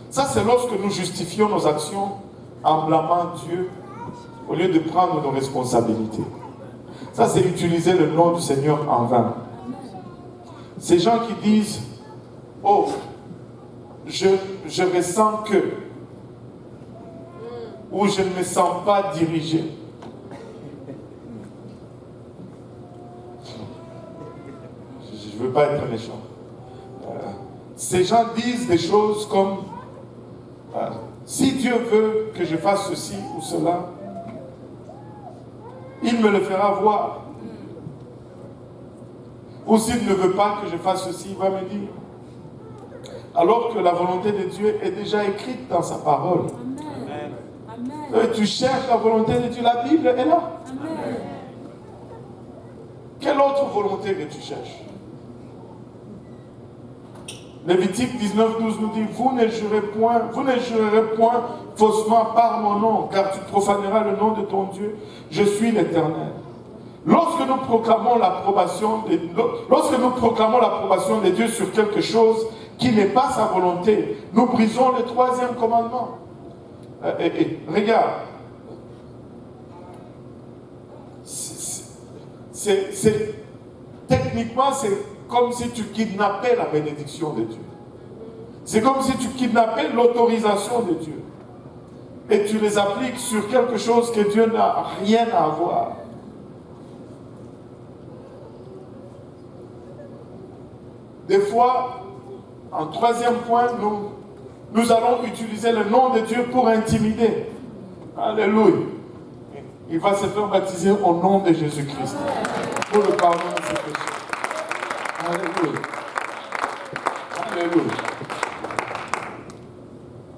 Ça, c'est lorsque nous justifions nos actions en blâmant Dieu au lieu de prendre nos responsabilités. Ça, c'est utiliser le nom du Seigneur en vain. Ces gens qui disent, oh, je ressens que, ou je ne me sens pas dirigé. Je ne veux pas être méchant. Ces gens disent des choses comme, si Dieu veut que je fasse ceci ou cela, il me le fera voir. Ou s'il ne veut pas que je fasse ceci, il va me dire. Alors que la volonté de Dieu est déjà écrite dans sa parole. Amen. Tu cherches la volonté de Dieu, la Bible est là. Amen. Quelle autre volonté que tu cherches? Lévitique 19:12 nous dit, vous ne jurerez point faussement par mon nom, car tu profaneras le nom de ton Dieu. Je suis l'Éternel. Lorsque nous proclamons l'approbation de Dieu sur quelque chose qui n'est pas sa volonté, nous brisons le troisième commandement. Regarde, techniquement, c'est comme si tu kidnappais la bénédiction de Dieu. C'est comme si tu kidnappais l'autorisation de Dieu. Et tu les appliques sur quelque chose que Dieu n'a rien à voir. Des fois, en troisième point, nous allons utiliser le nom de Dieu pour intimider. Alléluia. Il va se faire baptiser au nom de Jésus-Christ pour le pardon de ses péchés. Alléluia. Alléluia.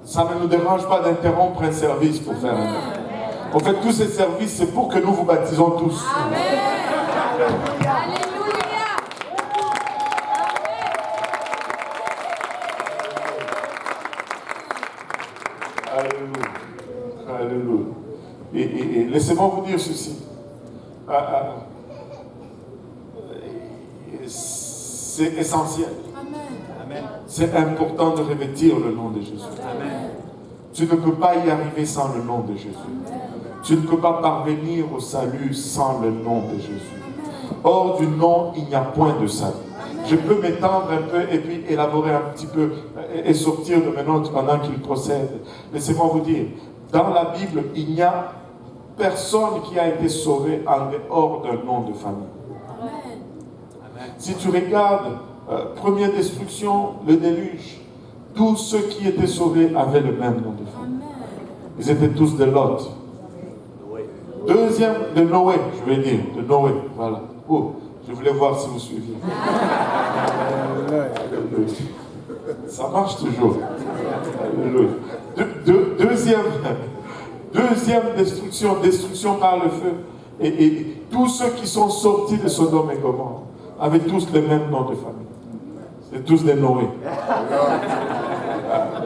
Ça ne nous dérange pas d'interrompre un service pour faire un œuvre. En fait, tous ces services, c'est pour que nous vous baptisons tous. Amen. Alléluia. Alléluia. Alléluia. Et laissez-moi vous dire ceci. C'est essentiel. Amen. C'est important de revêtir le nom de Jésus. Amen. Tu ne peux pas y arriver sans le nom de Jésus. Tu ne peux pas parvenir au salut sans le nom de Jésus. Hors du nom, il n'y a point de salut. Je peux m'étendre un peu et puis élaborer un petit peu et sortir de mes notes pendant qu'il procède. Laissez-moi vous dire, dans la Bible, il n'y a personne qui a été sauvé en dehors d'un nom de famille. Amen. Si tu regardes, première destruction, le déluge, tous ceux qui étaient sauvés avaient le même nom de famille. Ils étaient tous de Lot. Deuxième, de Noé, je vais dire, de Noé, voilà. Oh, je voulais voir si vous suiviez. Ça marche toujours. Deuxième destruction par le feu. Et tous ceux qui sont sortis de Sodome et Gomorrhe avaient tous le même nom de famille. C'est tous des Noé.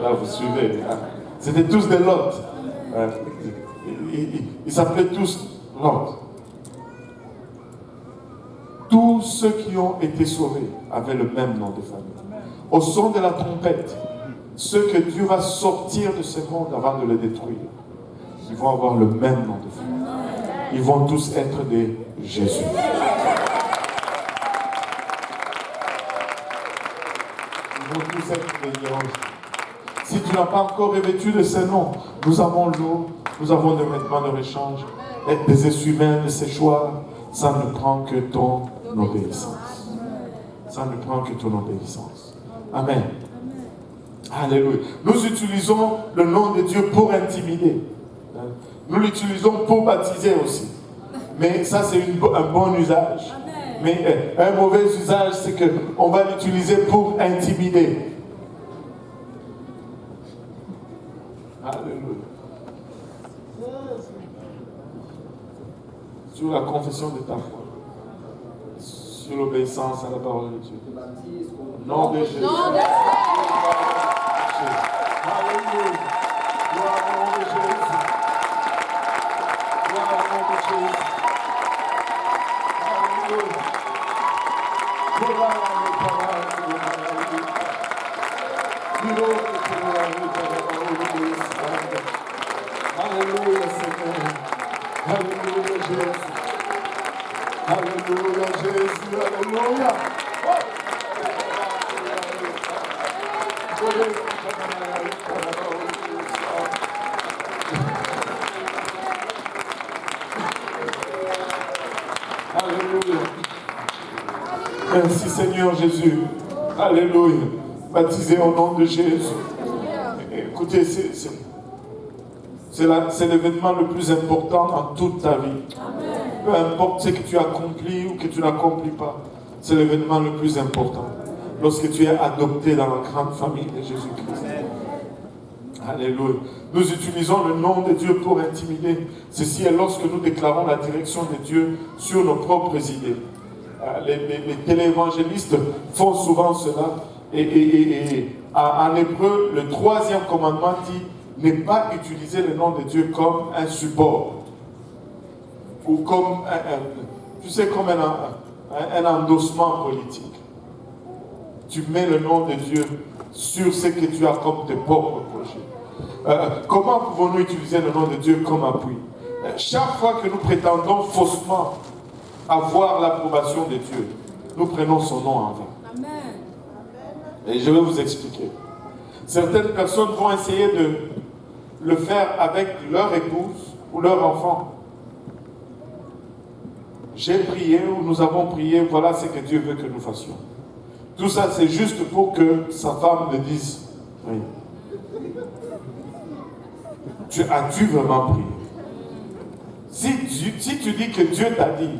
Là, vous suivez. C'était tous des Lot. Ils s'appelaient tous Lot. Tous ceux qui ont été sauvés avaient le même nom de famille. Au son de la trompette, ceux que Dieu va sortir de ce monde avant de le détruire, ils vont avoir le même nom de famille. Ils vont tous être des Jésus. Ils vont tous être des Jésus. Si tu n'as pas encore revêtu de ce nom, nous avons l'eau, nous avons des vêtements de rechange, des essuie-mains, de séchoirs. Ça ne prend que ton obéissance. Ça ne prend que ton obéissance. Amen. Alléluia. Nous utilisons le nom de Dieu pour intimider. Nous l'utilisons pour baptiser aussi. Mais ça, c'est un bon usage. Mais un mauvais usage, c'est qu'on va l'utiliser pour intimider. Alléluia. Sur la confession de ta foi. Sur l'obéissance à la parole de Dieu. Au nom de Jésus. Alléluia. Gloire au nom de Jésus. Gloire au nom de Jésus. Alléluia. Gloire au nom de Jésus. Alléluia, Seigneur. Alléluia, Jésus. Alléluia, Jésus. Alléluia. Alléluia. Merci Seigneur Jésus. Alléluia. Baptisé au nom de Jésus. Écoutez, c'est l'événement le plus important dans toute ta vie. Peu importe ce que tu accomplis ou que tu n'accomplis pas, c'est l'événement le plus important. Lorsque tu es adopté dans la grande famille de Jésus-Christ. Alléluia. Nous utilisons le nom de Dieu pour intimider. Ceci est lorsque nous déclarons la direction de Dieu sur nos propres idées. Les téléévangélistes font souvent cela. Et en hébreu, le 3e commandement dit ne pas utiliser le nom de Dieu comme un support. Ou comme comme un endossement politique. Tu mets le nom de Dieu sur ce que tu as comme tes propres projets. Comment pouvons-nous utiliser le nom de Dieu comme appui? Chaque fois que nous prétendons faussement avoir l'approbation de Dieu, nous prenons son nom en vain. Amen. Et je vais vous expliquer. Certaines personnes vont essayer de le faire avec leur épouse ou leur enfant. J'ai prié ou nous avons prié, voilà ce que Dieu veut que nous fassions. Tout ça, c'est juste pour que sa femme le dise. Oui. As-tu vraiment prié? Si tu dis que Dieu t'a dit,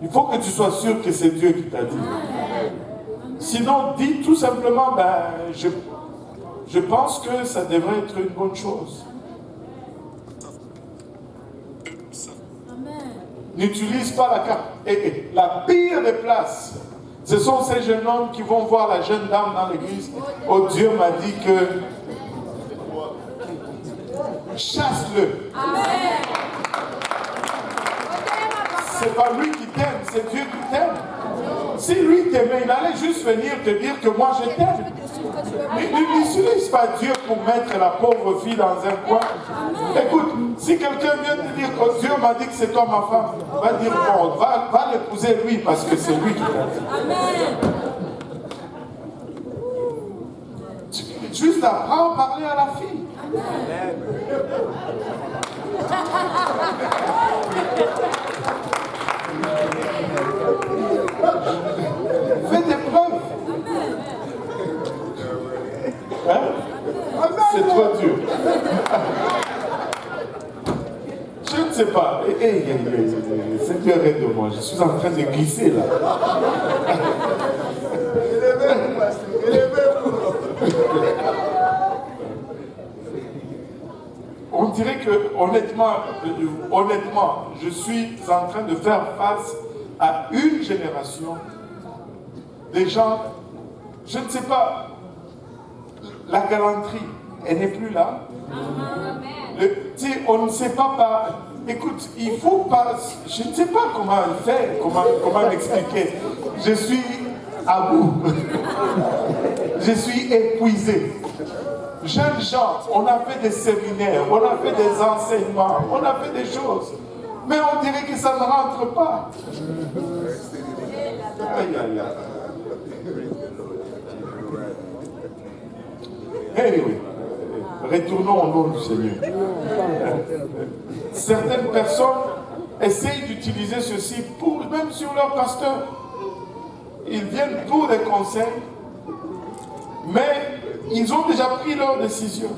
il faut que tu sois sûr que c'est Dieu qui t'a dit. Sinon, dis tout simplement, je pense que ça devrait être une bonne chose. N'utilise pas la carte. Et la pire des places, ce sont ces jeunes hommes qui vont voir la jeune dame dans l'église. Oh, Dieu m'a dit que... Chasse-le. Amen. C'est pas lui qui t'aime, c'est Dieu qui t'aime. Si lui t'aimait, il allait juste venir te dire que moi je t'aime. N'utilise pas Dieu pour mettre la pauvre fille dans un coin. Écoute, si quelqu'un vient te dire que Dieu m'a dit que c'est toi ma femme, va dire bon, va l'épouser lui parce que c'est lui qui t'aime. Amen. Juste apprends à parler à la fille. Fais des preuves. Hein? C'est toi Dieu. Je ne sais pas. Seigneur, aide-moi. Je suis en train de glisser là. On dirait que, honnêtement, je suis en train de faire face à une génération des gens, je ne sais pas, la galanterie, elle n'est plus là. On ne sait pas, écoute, il faut pas, je ne sais pas comment faire, comment m'expliquer. Je suis à bout. Je suis épuisé. Jeunes gens, on a fait des séminaires, on a fait des enseignements, on a fait des choses. Mais on dirait que ça ne rentre pas. Aïe, aïe, aïe. Anyway, retournons au nom du Seigneur. Certaines personnes essayent d'utiliser ceci même sur leur pasteur. Ils viennent pour des conseils, mais ils ont déjà pris leur décision.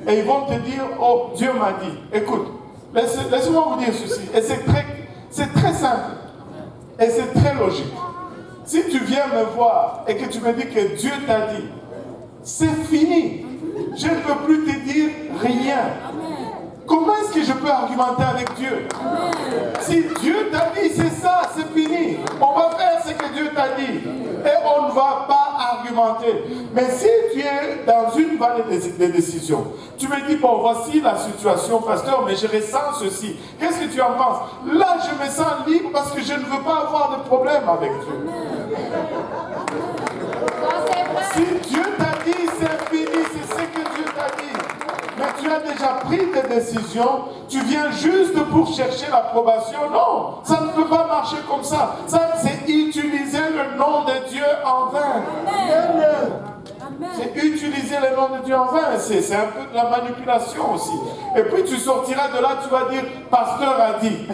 Et ils vont te dire, oh, Dieu m'a dit. Écoute, laissez-moi vous dire ceci. Et c'est très simple. Et c'est très logique. Si tu viens me voir et que tu me dis que Dieu t'a dit, c'est fini. Je ne peux plus te dire rien. Comment est-ce que je peux argumenter avec Dieu? Si Dieu t'a dit, c'est ça, c'est fini. On va faire ce que Dieu t'a dit. Et on ne va pas argumenter. Mais si tu es dans une vallée de décision, tu me dis, bon, voici la situation, pasteur, mais je ressens ceci. Qu'est-ce que tu en penses? Là, je me sens libre parce que je ne veux pas avoir de problème avec Dieu. Si Dieu t'a dit, c'est fini, c'est ce que Dieu t'a dit. Mais tu as déjà pris tes décisions, tu viens juste pour chercher l'approbation. Non, ça ne peut pas marcher comme ça. Ça, c'est utiliser le nom de Dieu en vain. C'est utiliser le nom de Dieu en vain. C'est un peu de la manipulation aussi. Et puis tu sortiras de là, tu vas dire, pasteur a dit.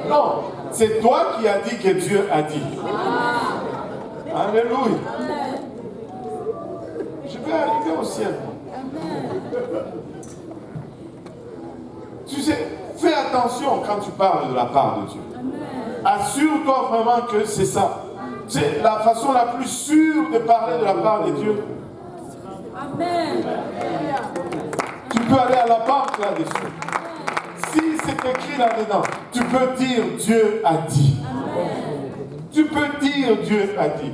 Non, c'est toi qui as dit que Dieu a dit. Alléluia. Je vais arriver au ciel. Tu sais, fais attention quand tu parles de la part de Dieu. Assure-toi vraiment que c'est ça. C'est la façon la plus sûre de parler de la part de Dieu. Tu peux aller à la banque là-dessus. Si c'est écrit là-dedans, tu peux dire Dieu a dit. Tu peux dire Dieu a dit.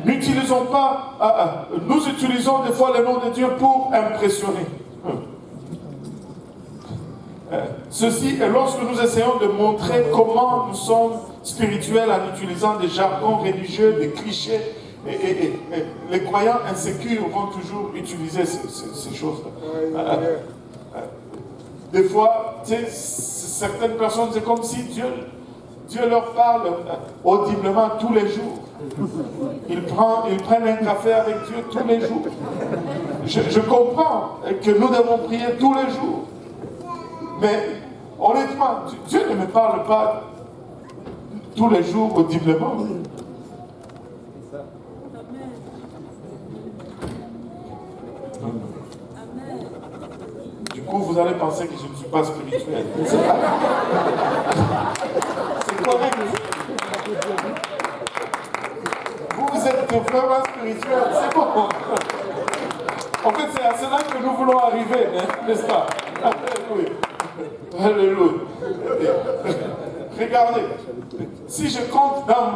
N'utilisons pas, nous utilisons des fois le nom de Dieu pour impressionner. Ceci est lorsque nous essayons de montrer comment nous sommes spirituels en utilisant des jargons religieux, des clichés. Et les croyants insécures vont toujours utiliser ces choses-là. Des fois, tu sais, certaines personnes, c'est comme si Dieu leur parle audiblement tous les jours. Ils prennent un café avec Dieu tous les jours. Je comprends que nous devons prier tous les jours. Mais honnêtement, Dieu ne me parle pas tous les jours audiblement. Du coup, vous allez penser que je ne suis pas spirituel. C'est correct. Vous êtes vraiment spirituel, c'est bon. En fait, c'est à cela que nous voulons arriver, n'est-ce pas? Alléluia. Alléluia. Regardez, si je compte dans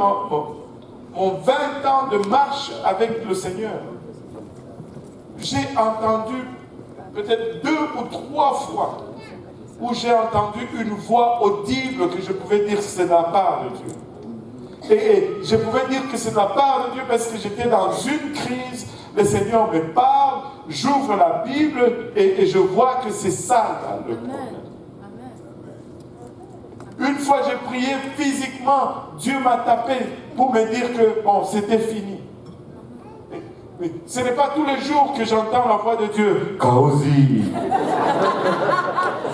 mon 20 ans de marche avec le Seigneur, j'ai entendu peut-être 2 ou 3 fois où j'ai entendu une voix audible que je pouvais dire c'est de la part de Dieu. Et je pouvais dire que c'est de la part de Dieu parce que j'étais dans une crise, le Seigneur me parle, j'ouvre la Bible et je vois que c'est ça là, le problème. Une fois j'ai prié physiquement, Dieu m'a tapé pour me dire que bon, c'était fini. Mais ce n'est pas tous les jours que j'entends la voix de Dieu. Kausi,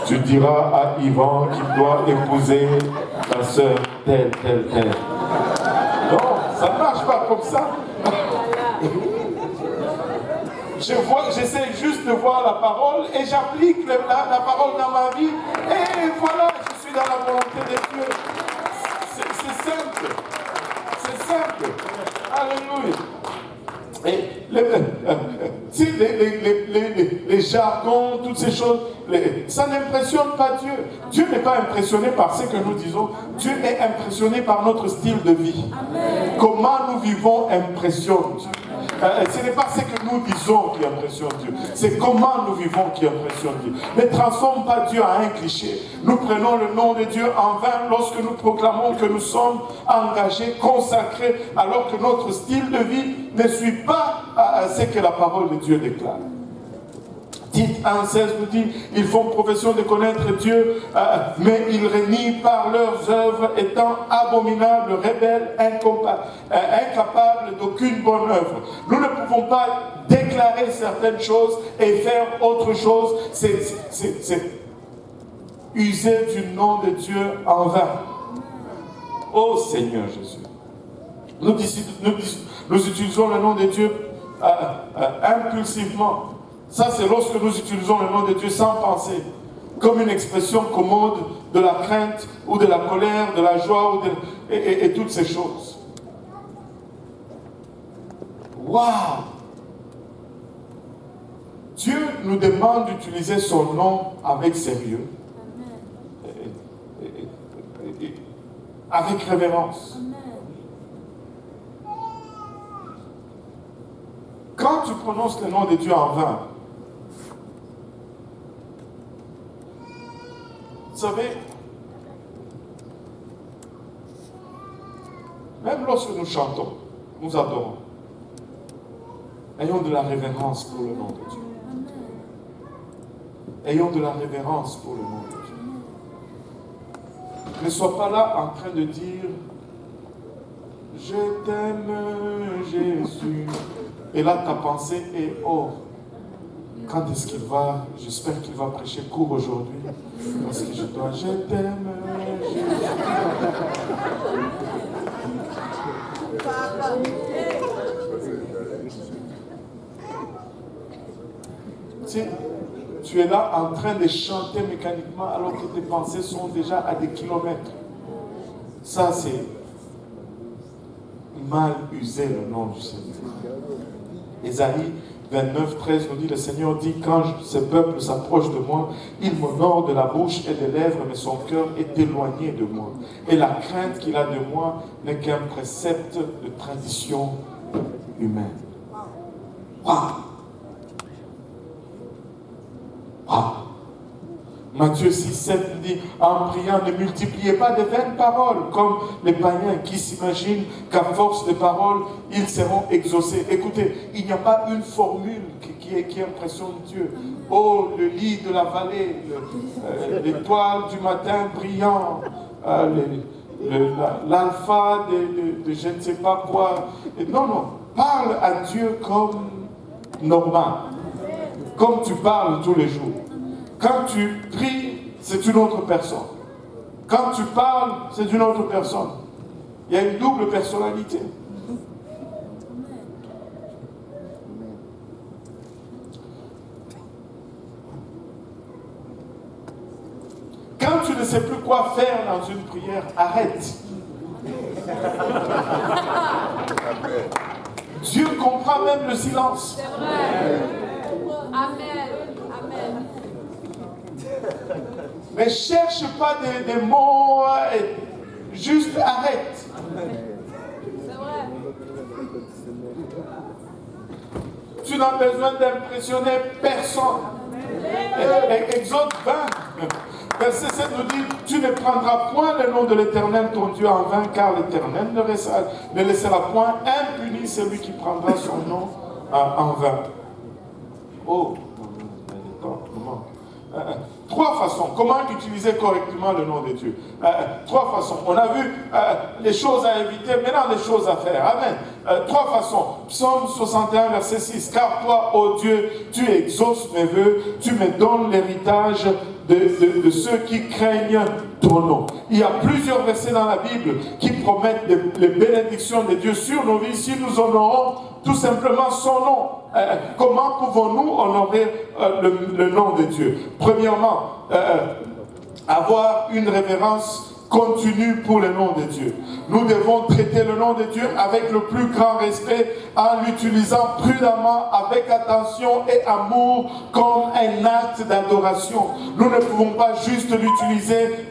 tu diras à Yvan qu'il doit épouser ta sœur telle. Non, ça ne marche pas comme ça. J'essaie juste de voir la parole et j'applique la parole dans ma vie. Et voilà, je suis dans la volonté de Dieu. C'est simple. C'est simple. Alléluia. Et les jargons, toutes ces choses, ça n'impressionne pas Dieu. Dieu n'est pas impressionné par ce que nous disons. Dieu est impressionné par notre style de vie. Amen. Comment nous vivons impressionne Dieu. Ce n'est pas ce que nous disons qui impressionne Dieu. C'est comment nous vivons qui impressionne Dieu. Ne transforme pas Dieu en un cliché. Nous prenons le nom de Dieu en vain lorsque nous proclamons que nous sommes engagés, consacrés, alors que notre style de vie ne suit pas ce que la parole de Dieu déclare. Tite 1,16 nous dit, ils font profession de connaître Dieu, mais ils renient par leurs œuvres, étant abominables, rebelles, incapables d'aucune bonne œuvre. Nous ne pouvons pas déclarer certaines choses et faire autre chose. C'est user du nom de Dieu en vain. Ô Seigneur Jésus, nous utilisons le nom de Dieu impulsivement. Ça, c'est lorsque nous utilisons le nom de Dieu sans penser, comme une expression commode de la crainte ou de la colère, de la joie et toutes ces choses. Waouh! Dieu nous demande d'utiliser son nom avec sérieux, avec révérence. Quand tu prononces le nom de Dieu en vain, vous savez, même lorsque nous chantons, nous adorons, ayons de la révérence pour le nom de Dieu. Ayons de la révérence pour le nom de Dieu. Ne sois pas là en train de dire « Je t'aime, Jésus ». Et là, ta pensée est « Oh, quand est-ce qu'il va? J'espère qu'il va prêcher court aujourd'hui. Parce que je dois « Je t'aime, Jésus ». Tu es là en train de chanter mécaniquement alors que tes pensées sont déjà à des kilomètres. Ça, c'est mal user le nom du Seigneur. Ésaïe 29, 13 nous dit, le Seigneur dit, quand ce peuple s'approche de moi, il m'honore de la bouche et des lèvres, mais son cœur est éloigné de moi. Et la crainte qu'il a de moi n'est qu'un précepte de tradition humaine. Waouh! Matthieu 6, 7 nous dit, en priant, ne multipliez pas de vaines paroles, comme les païens qui s'imaginent qu'à force de paroles, ils seront exaucés. Écoutez, il n'y a pas une formule qui impressionne Dieu. Oh, le lit de la vallée, l'étoile du matin brillant, l'alpha de je ne sais pas quoi. Non, parle à Dieu comme normal, comme tu parles tous les jours. Quand tu pries, c'est une autre personne. Quand tu parles, c'est une autre personne. Il y a une double personnalité. Quand tu ne sais plus quoi faire dans une prière, arrête. Dieu comprend même le silence. C'est vrai. Amen. Amen. Mais cherche pas des mots, juste arrête. C'est vrai. Tu n'as besoin d'impressionner personne. Exode 20, verset 7 nous dit, tu ne prendras point le nom de l'Éternel ton Dieu en vain, car l'Éternel ne laissera point impuni celui qui prendra son nom en vain. Oh, trois façons. Comment utiliser correctement le nom de Dieu? Trois façons. On a vu les choses à éviter, maintenant les choses à faire. Amen. Trois façons. Psaume 61, verset 6. Car toi, ô Dieu, tu exauces mes vœux, tu me donnes l'héritage de ceux qui craignent ton nom. Il y a plusieurs versets dans la Bible qui promettent les bénédictions de Dieu sur nos vies si nous honorons tout simplement son nom. Comment pouvons-nous honorer le nom de Dieu? Premièrement, avoir une révérence continue pour le nom de Dieu. Nous devons traiter le nom de Dieu avec le plus grand respect en l'utilisant prudemment, avec attention et amour comme un acte d'adoration. Nous ne pouvons pas juste l'utiliser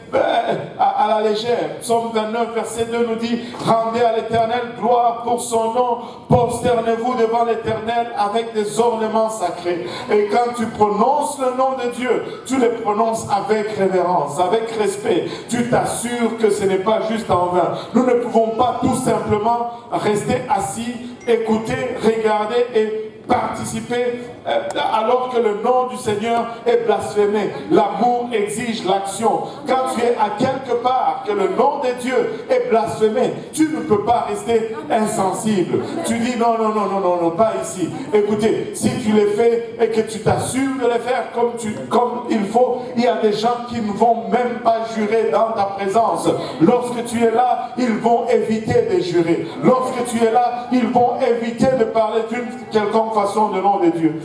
à la légère. Psaume 29, verset 2 nous dit, rendez à l'Éternel gloire pour son nom, prosternez-vous devant l'Éternel avec des ornements sacrés. Et quand tu prononces le nom de Dieu, tu le prononces avec révérence, avec respect. Tu t'assures que ce n'est pas juste en vain. Nous ne pouvons pas tout simplement rester assis, écouter, regarder et participer alors que le nom du Seigneur est blasphémé. L'amour exige l'action. Quand tu es à quelque part que le nom de Dieu est blasphémé, tu ne peux pas rester insensible. Tu dis non, pas ici. Écoutez, si tu les fais et que tu t'assures de les faire comme il faut, il y a des gens qui ne vont même pas jurer dans ta présence. Lorsque tu es là, ils vont éviter de jurer. Lorsque tu es là, ils vont éviter de parler d'une quelconque façon du nom de Dieu.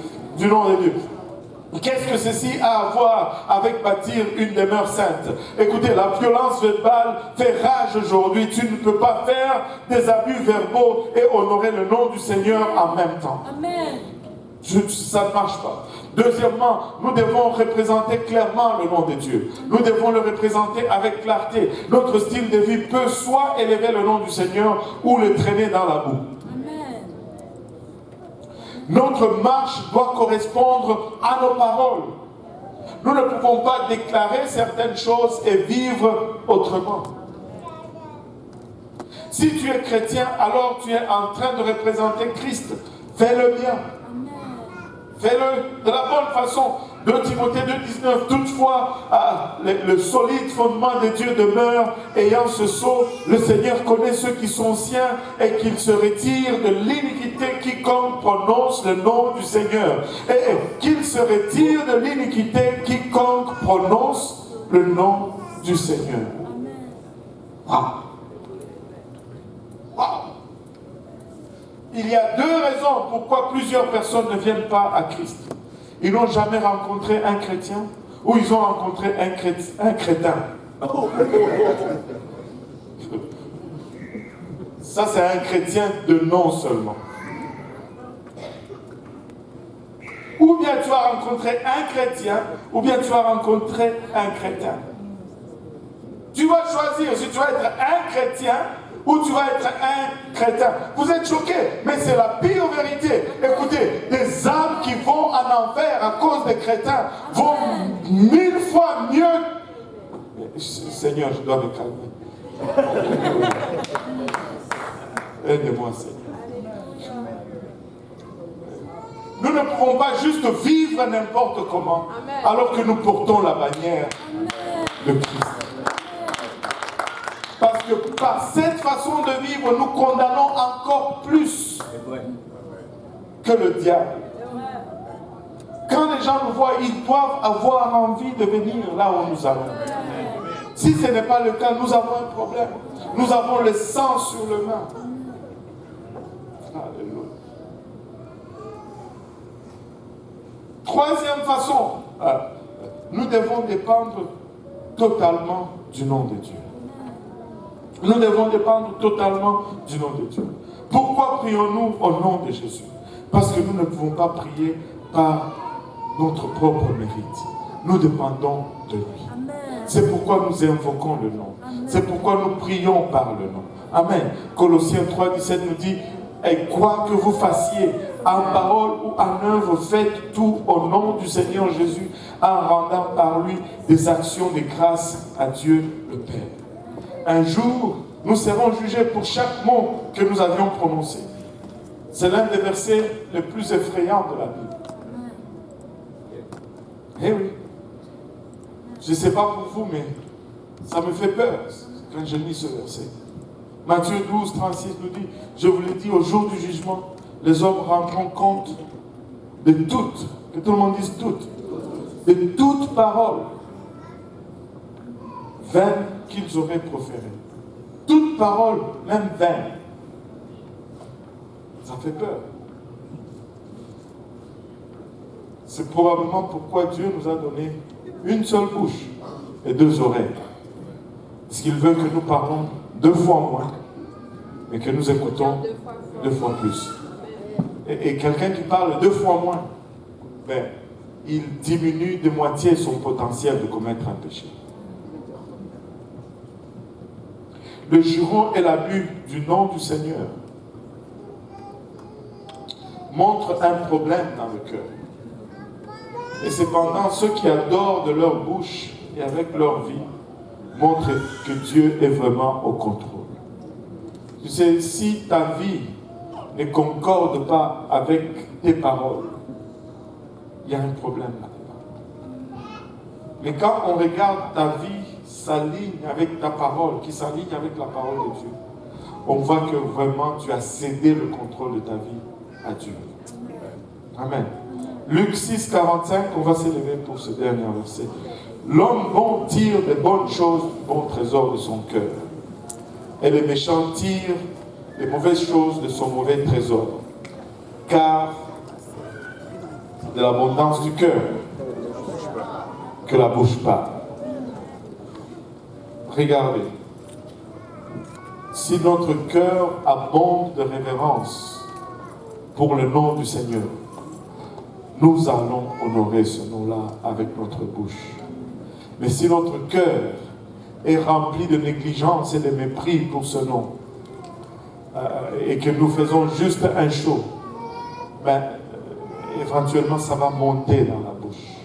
Qu'est-ce que ceci a à voir avec bâtir une demeure sainte? Écoutez, la violence verbale fait rage aujourd'hui. Tu ne peux pas faire des abus verbaux et honorer le nom du Seigneur en même temps. Amen. Ça ne marche pas. Deuxièmement, nous devons représenter clairement le nom de Dieu. Nous devons le représenter avec clarté. Notre style de vie peut soit élever le nom du Seigneur ou le traîner dans la boue. Amen. Notre marche doit correspondre à nos paroles. Nous ne pouvons pas déclarer certaines choses et vivre autrement. Si tu es chrétien, alors tu es en train de représenter Christ. Fais-le bien. Fais-le de la bonne façon. 2 Timothée 2,19. Toutefois, le solide fondement de Dieu demeure. Ayant ce sceau, le Seigneur connaît ceux qui sont siens et qu'il se retire de l'iniquité quiconque prononce le nom du Seigneur. Et qu'il se retire de l'iniquité quiconque prononce le nom du Seigneur. Ah. Wow. Il y a 2 raisons pourquoi plusieurs personnes ne viennent pas à Christ. Ils n'ont jamais rencontré un chrétien ou ils ont rencontré un crétin. Ça, c'est un chrétien de nom seulement. Ou bien tu vas rencontrer un chrétien ou bien tu vas rencontrer un crétin. Tu vas choisir si tu vas être un chrétien ou tu vas être un crétin. Vous êtes choqués, mais c'est la pire vérité. Écoutez, des âmes qui vont en enfer à cause des crétins vont 1000 fois mieux. Seigneur, je dois me calmer. Aide-moi, Seigneur. Nous ne pouvons pas juste vivre n'importe comment, alors que nous portons la bannière de Christ. Parce que par cette façon de vivre, nous condamnons encore plus que le diable. Quand les gens nous voient, ils doivent avoir envie de venir là où nous allons. Si ce n'est pas le cas, nous avons un problème. Nous avons le sang sur le main. Alléluia. Troisième façon, nous devons dépendre totalement du nom de Dieu. Nous devons dépendre totalement du nom de Dieu. Pourquoi prions-nous au nom de Jésus? Parce que nous ne pouvons pas prier par notre propre mérite. Nous dépendons de lui. C'est pourquoi nous invoquons le nom. C'est pourquoi nous prions par le nom. Amen. Colossiens 3,17 nous dit: et quoi que vous fassiez, en parole ou en œuvre, faites tout au nom du Seigneur Jésus, en rendant par lui des actions de grâce à Dieu le Père. Un jour, nous serons jugés pour chaque mot que nous avions prononcé. C'est l'un des versets les plus effrayants de la Bible. Eh oui. Je ne sais pas pour vous, mais ça me fait peur quand je lis ce verset. Matthieu 12, 36 nous dit: je vous l'ai dit, au jour du jugement, les hommes rendront compte de toutes, que tout le monde dise toutes, de toutes paroles vaines qu'ils auraient proférées. Toutes paroles, même vaines. Ça fait peur. C'est probablement pourquoi Dieu nous a donné une seule bouche et 2 oreilles. Parce qu'il veut que nous parlons 2 fois moins, mais que nous écoutons 2 fois plus. Et quelqu'un qui parle 2 fois moins, ben, il diminue de moitié son potentiel de commettre un péché. Le juron et l'abus du nom du Seigneur montrent un problème dans le cœur. Et cependant, ceux qui adorent de leur bouche et avec leur vie montrent que Dieu est vraiment au contrôle. Tu sais, si ta vie ne concorde pas avec tes paroles, il y a un problème là-dedans. Mais quand on regarde ta vie s'aligne avec ta parole, qui s'aligne avec la parole de Dieu, on voit que vraiment tu as cédé le contrôle de ta vie à Dieu. Amen. Luc 6, 45, on va s'élever pour ce dernier verset. L'homme bon tire des bonnes choses du bon trésor de son cœur. Et le méchant tire les mauvaises choses de son mauvais trésor. Car c'est de l'abondance du cœur que la bouche parle. Regardez. Si notre cœur abonde de révérence pour le nom du Seigneur, nous allons honorer ce nom-là avec notre bouche. Mais si notre cœur est rempli de négligence et de mépris pour ce nom, et que nous faisons juste un show, éventuellement ça va monter dans la bouche.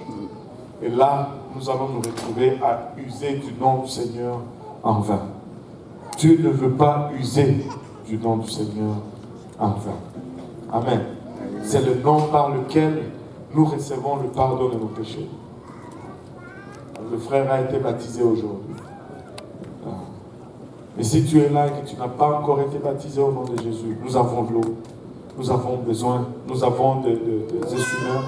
Et là, nous allons nous retrouver à user du nom du Seigneur en vain. Dieu ne veut pas user du nom du Seigneur en vain. Amen. C'est le nom par lequel nous recevons le pardon de nos péchés. Le frère a été baptisé aujourd'hui. Mais si tu es là et que tu n'as pas encore été baptisé au nom de Jésus, nous avons de l'eau, nous avons besoin, nous avons des essuie-mains,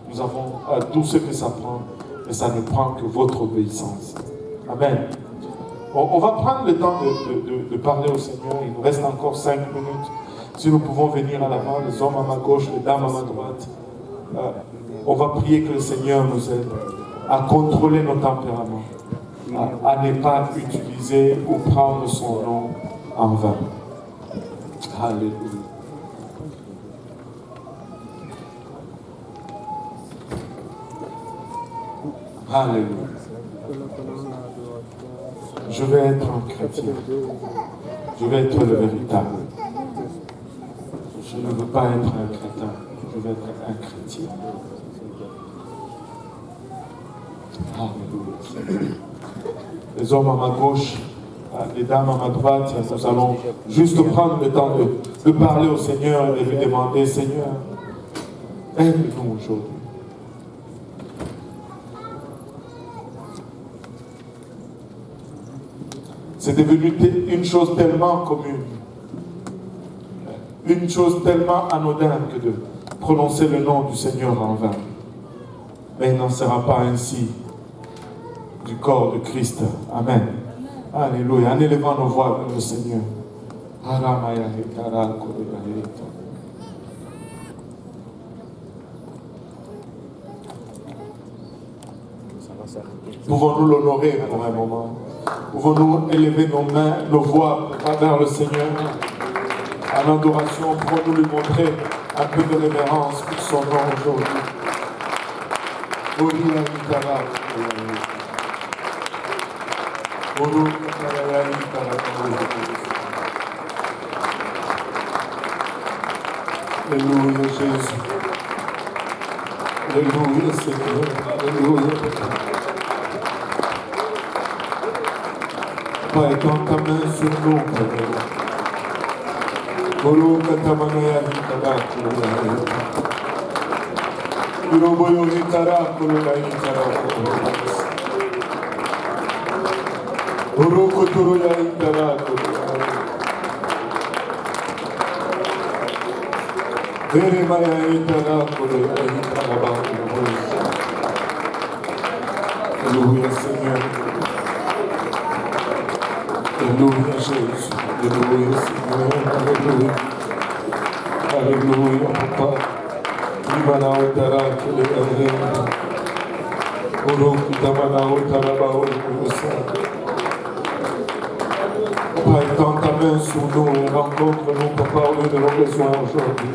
nous avons tout ce que ça prend, mais ça ne prend que votre obéissance. Amen. On va prendre le temps de parler au Seigneur. Il nous reste encore 5 minutes. Si nous pouvons venir à l'avant, les hommes à ma gauche, les dames à ma droite, on va prier que le Seigneur nous aide à contrôler nos tempéraments, à ne pas utiliser ou prendre son nom en vain. Alléluia. Alléluia. Je vais être un chrétien. Je vais être le véritable. Je ne veux pas être un chrétien. Je veux être un chrétien. Alléluia. Les hommes à ma gauche, les dames à ma droite, nous allons juste prendre le temps de parler au Seigneur et de lui demander, Seigneur, aide-nous aujourd'hui. C'est devenu une chose tellement commune, une chose tellement anodine que de prononcer le nom du Seigneur en vain. Mais il n'en sera pas ainsi du corps de Christ. Amen. Alléluia. En élevant nos voix vers le Seigneur. Pouvons-nous l'honorer pour un moment? Pouvons-nous élever nos mains, nos voix vers le Seigneur? En adoration, pouvons-nous lui montrer un peu de révérence pour son nom aujourd'hui? Alléluia Jésus. Alléluia Seigneur. Alléluia. Papa, étends ta main sur nous, Père. Bolo katamanaya hitara kulaya. Uroboyo hitara kulaya hitara kulaya. Uroko turuya hitara kulaya. Vere maya hitara kulaya hitara kulaya. Alléluia Seigneur. Alléluia Jésus. Alléluia Seigneur. Alléluia. Alléluia Papa. Imana utara kele Oro kitamana utara bao kusa. Papa, étends ta main sur nous et rencontre-nous, Papa, au lieu de nos besoins aujourd'hui.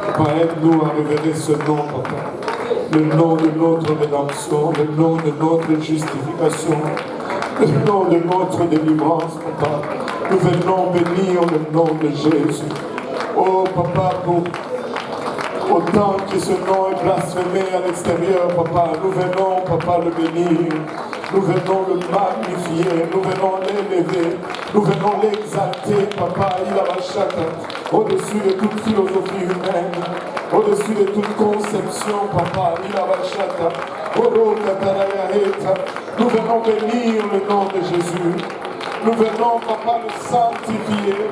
Papa, aide-nous à révéler ce nom, Papa. Le nom de notre rédemption, le nom de notre justification, le nom de notre délivrance, Papa. Nous venons bénir le nom de Jésus. Oh, Papa, pour autant que ce nom est blasphémé à l'extérieur, Papa, nous venons, Papa, le bénir. Nous venons le magnifier, nous venons l'élever, nous venons l'exalter, Papa, il a la chatte, au-dessus de toute philosophie humaine, au-dessus de toute conception, Papa, il a la chatte, nous venons bénir le nom de Jésus, nous venons, Papa, le sanctifier,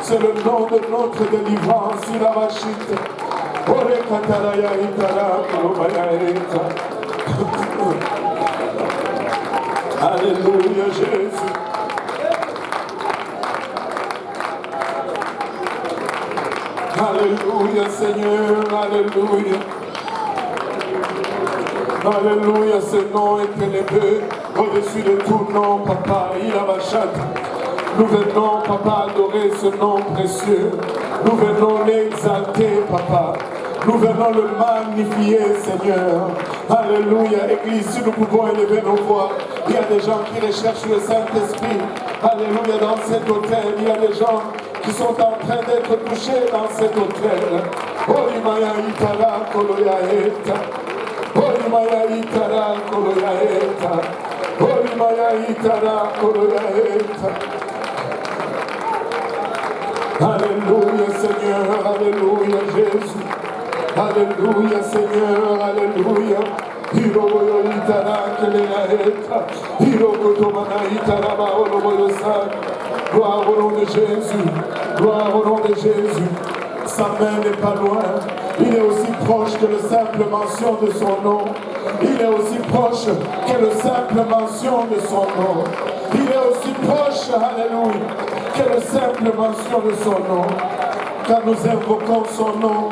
c'est le nom de notre délivrance, il a la chatte, Alléluia Jésus. Alléluia Seigneur, Alléluia. Alléluia, ce nom est élevé au-dessus de tout nom, Papa. Il a la chatte. Nous venons, Papa, adorer ce nom précieux. Nous venons l'exalter, Papa. Nous venons le magnifier, Seigneur. Alléluia. Église, si nous pouvons élever nos voix, il y a des gens qui recherchent le Saint-Esprit. Alléluia, dans cet hôtel. Il y a des gens qui sont en train d'être touchés dans cet hôtel. Olimaya itara koloya eta. Olimaya itara koloya eta. Olimaya itara koloya eta. Alléluia Seigneur, Alléluia Jésus. Alléluia Seigneur, Alléluia. Hiroboyo itara keleya eta. Hirokotomana itara baoloboyo sa. Gloire au nom de Jésus. Gloire au nom de Jésus. Sa main n'est pas loin. Il est aussi proche que le simple mention de son nom. Il est aussi proche que le simple mention de son nom. Il est aussi proche, alléluia, que le simple mention de son nom. Quand nous invoquons son nom,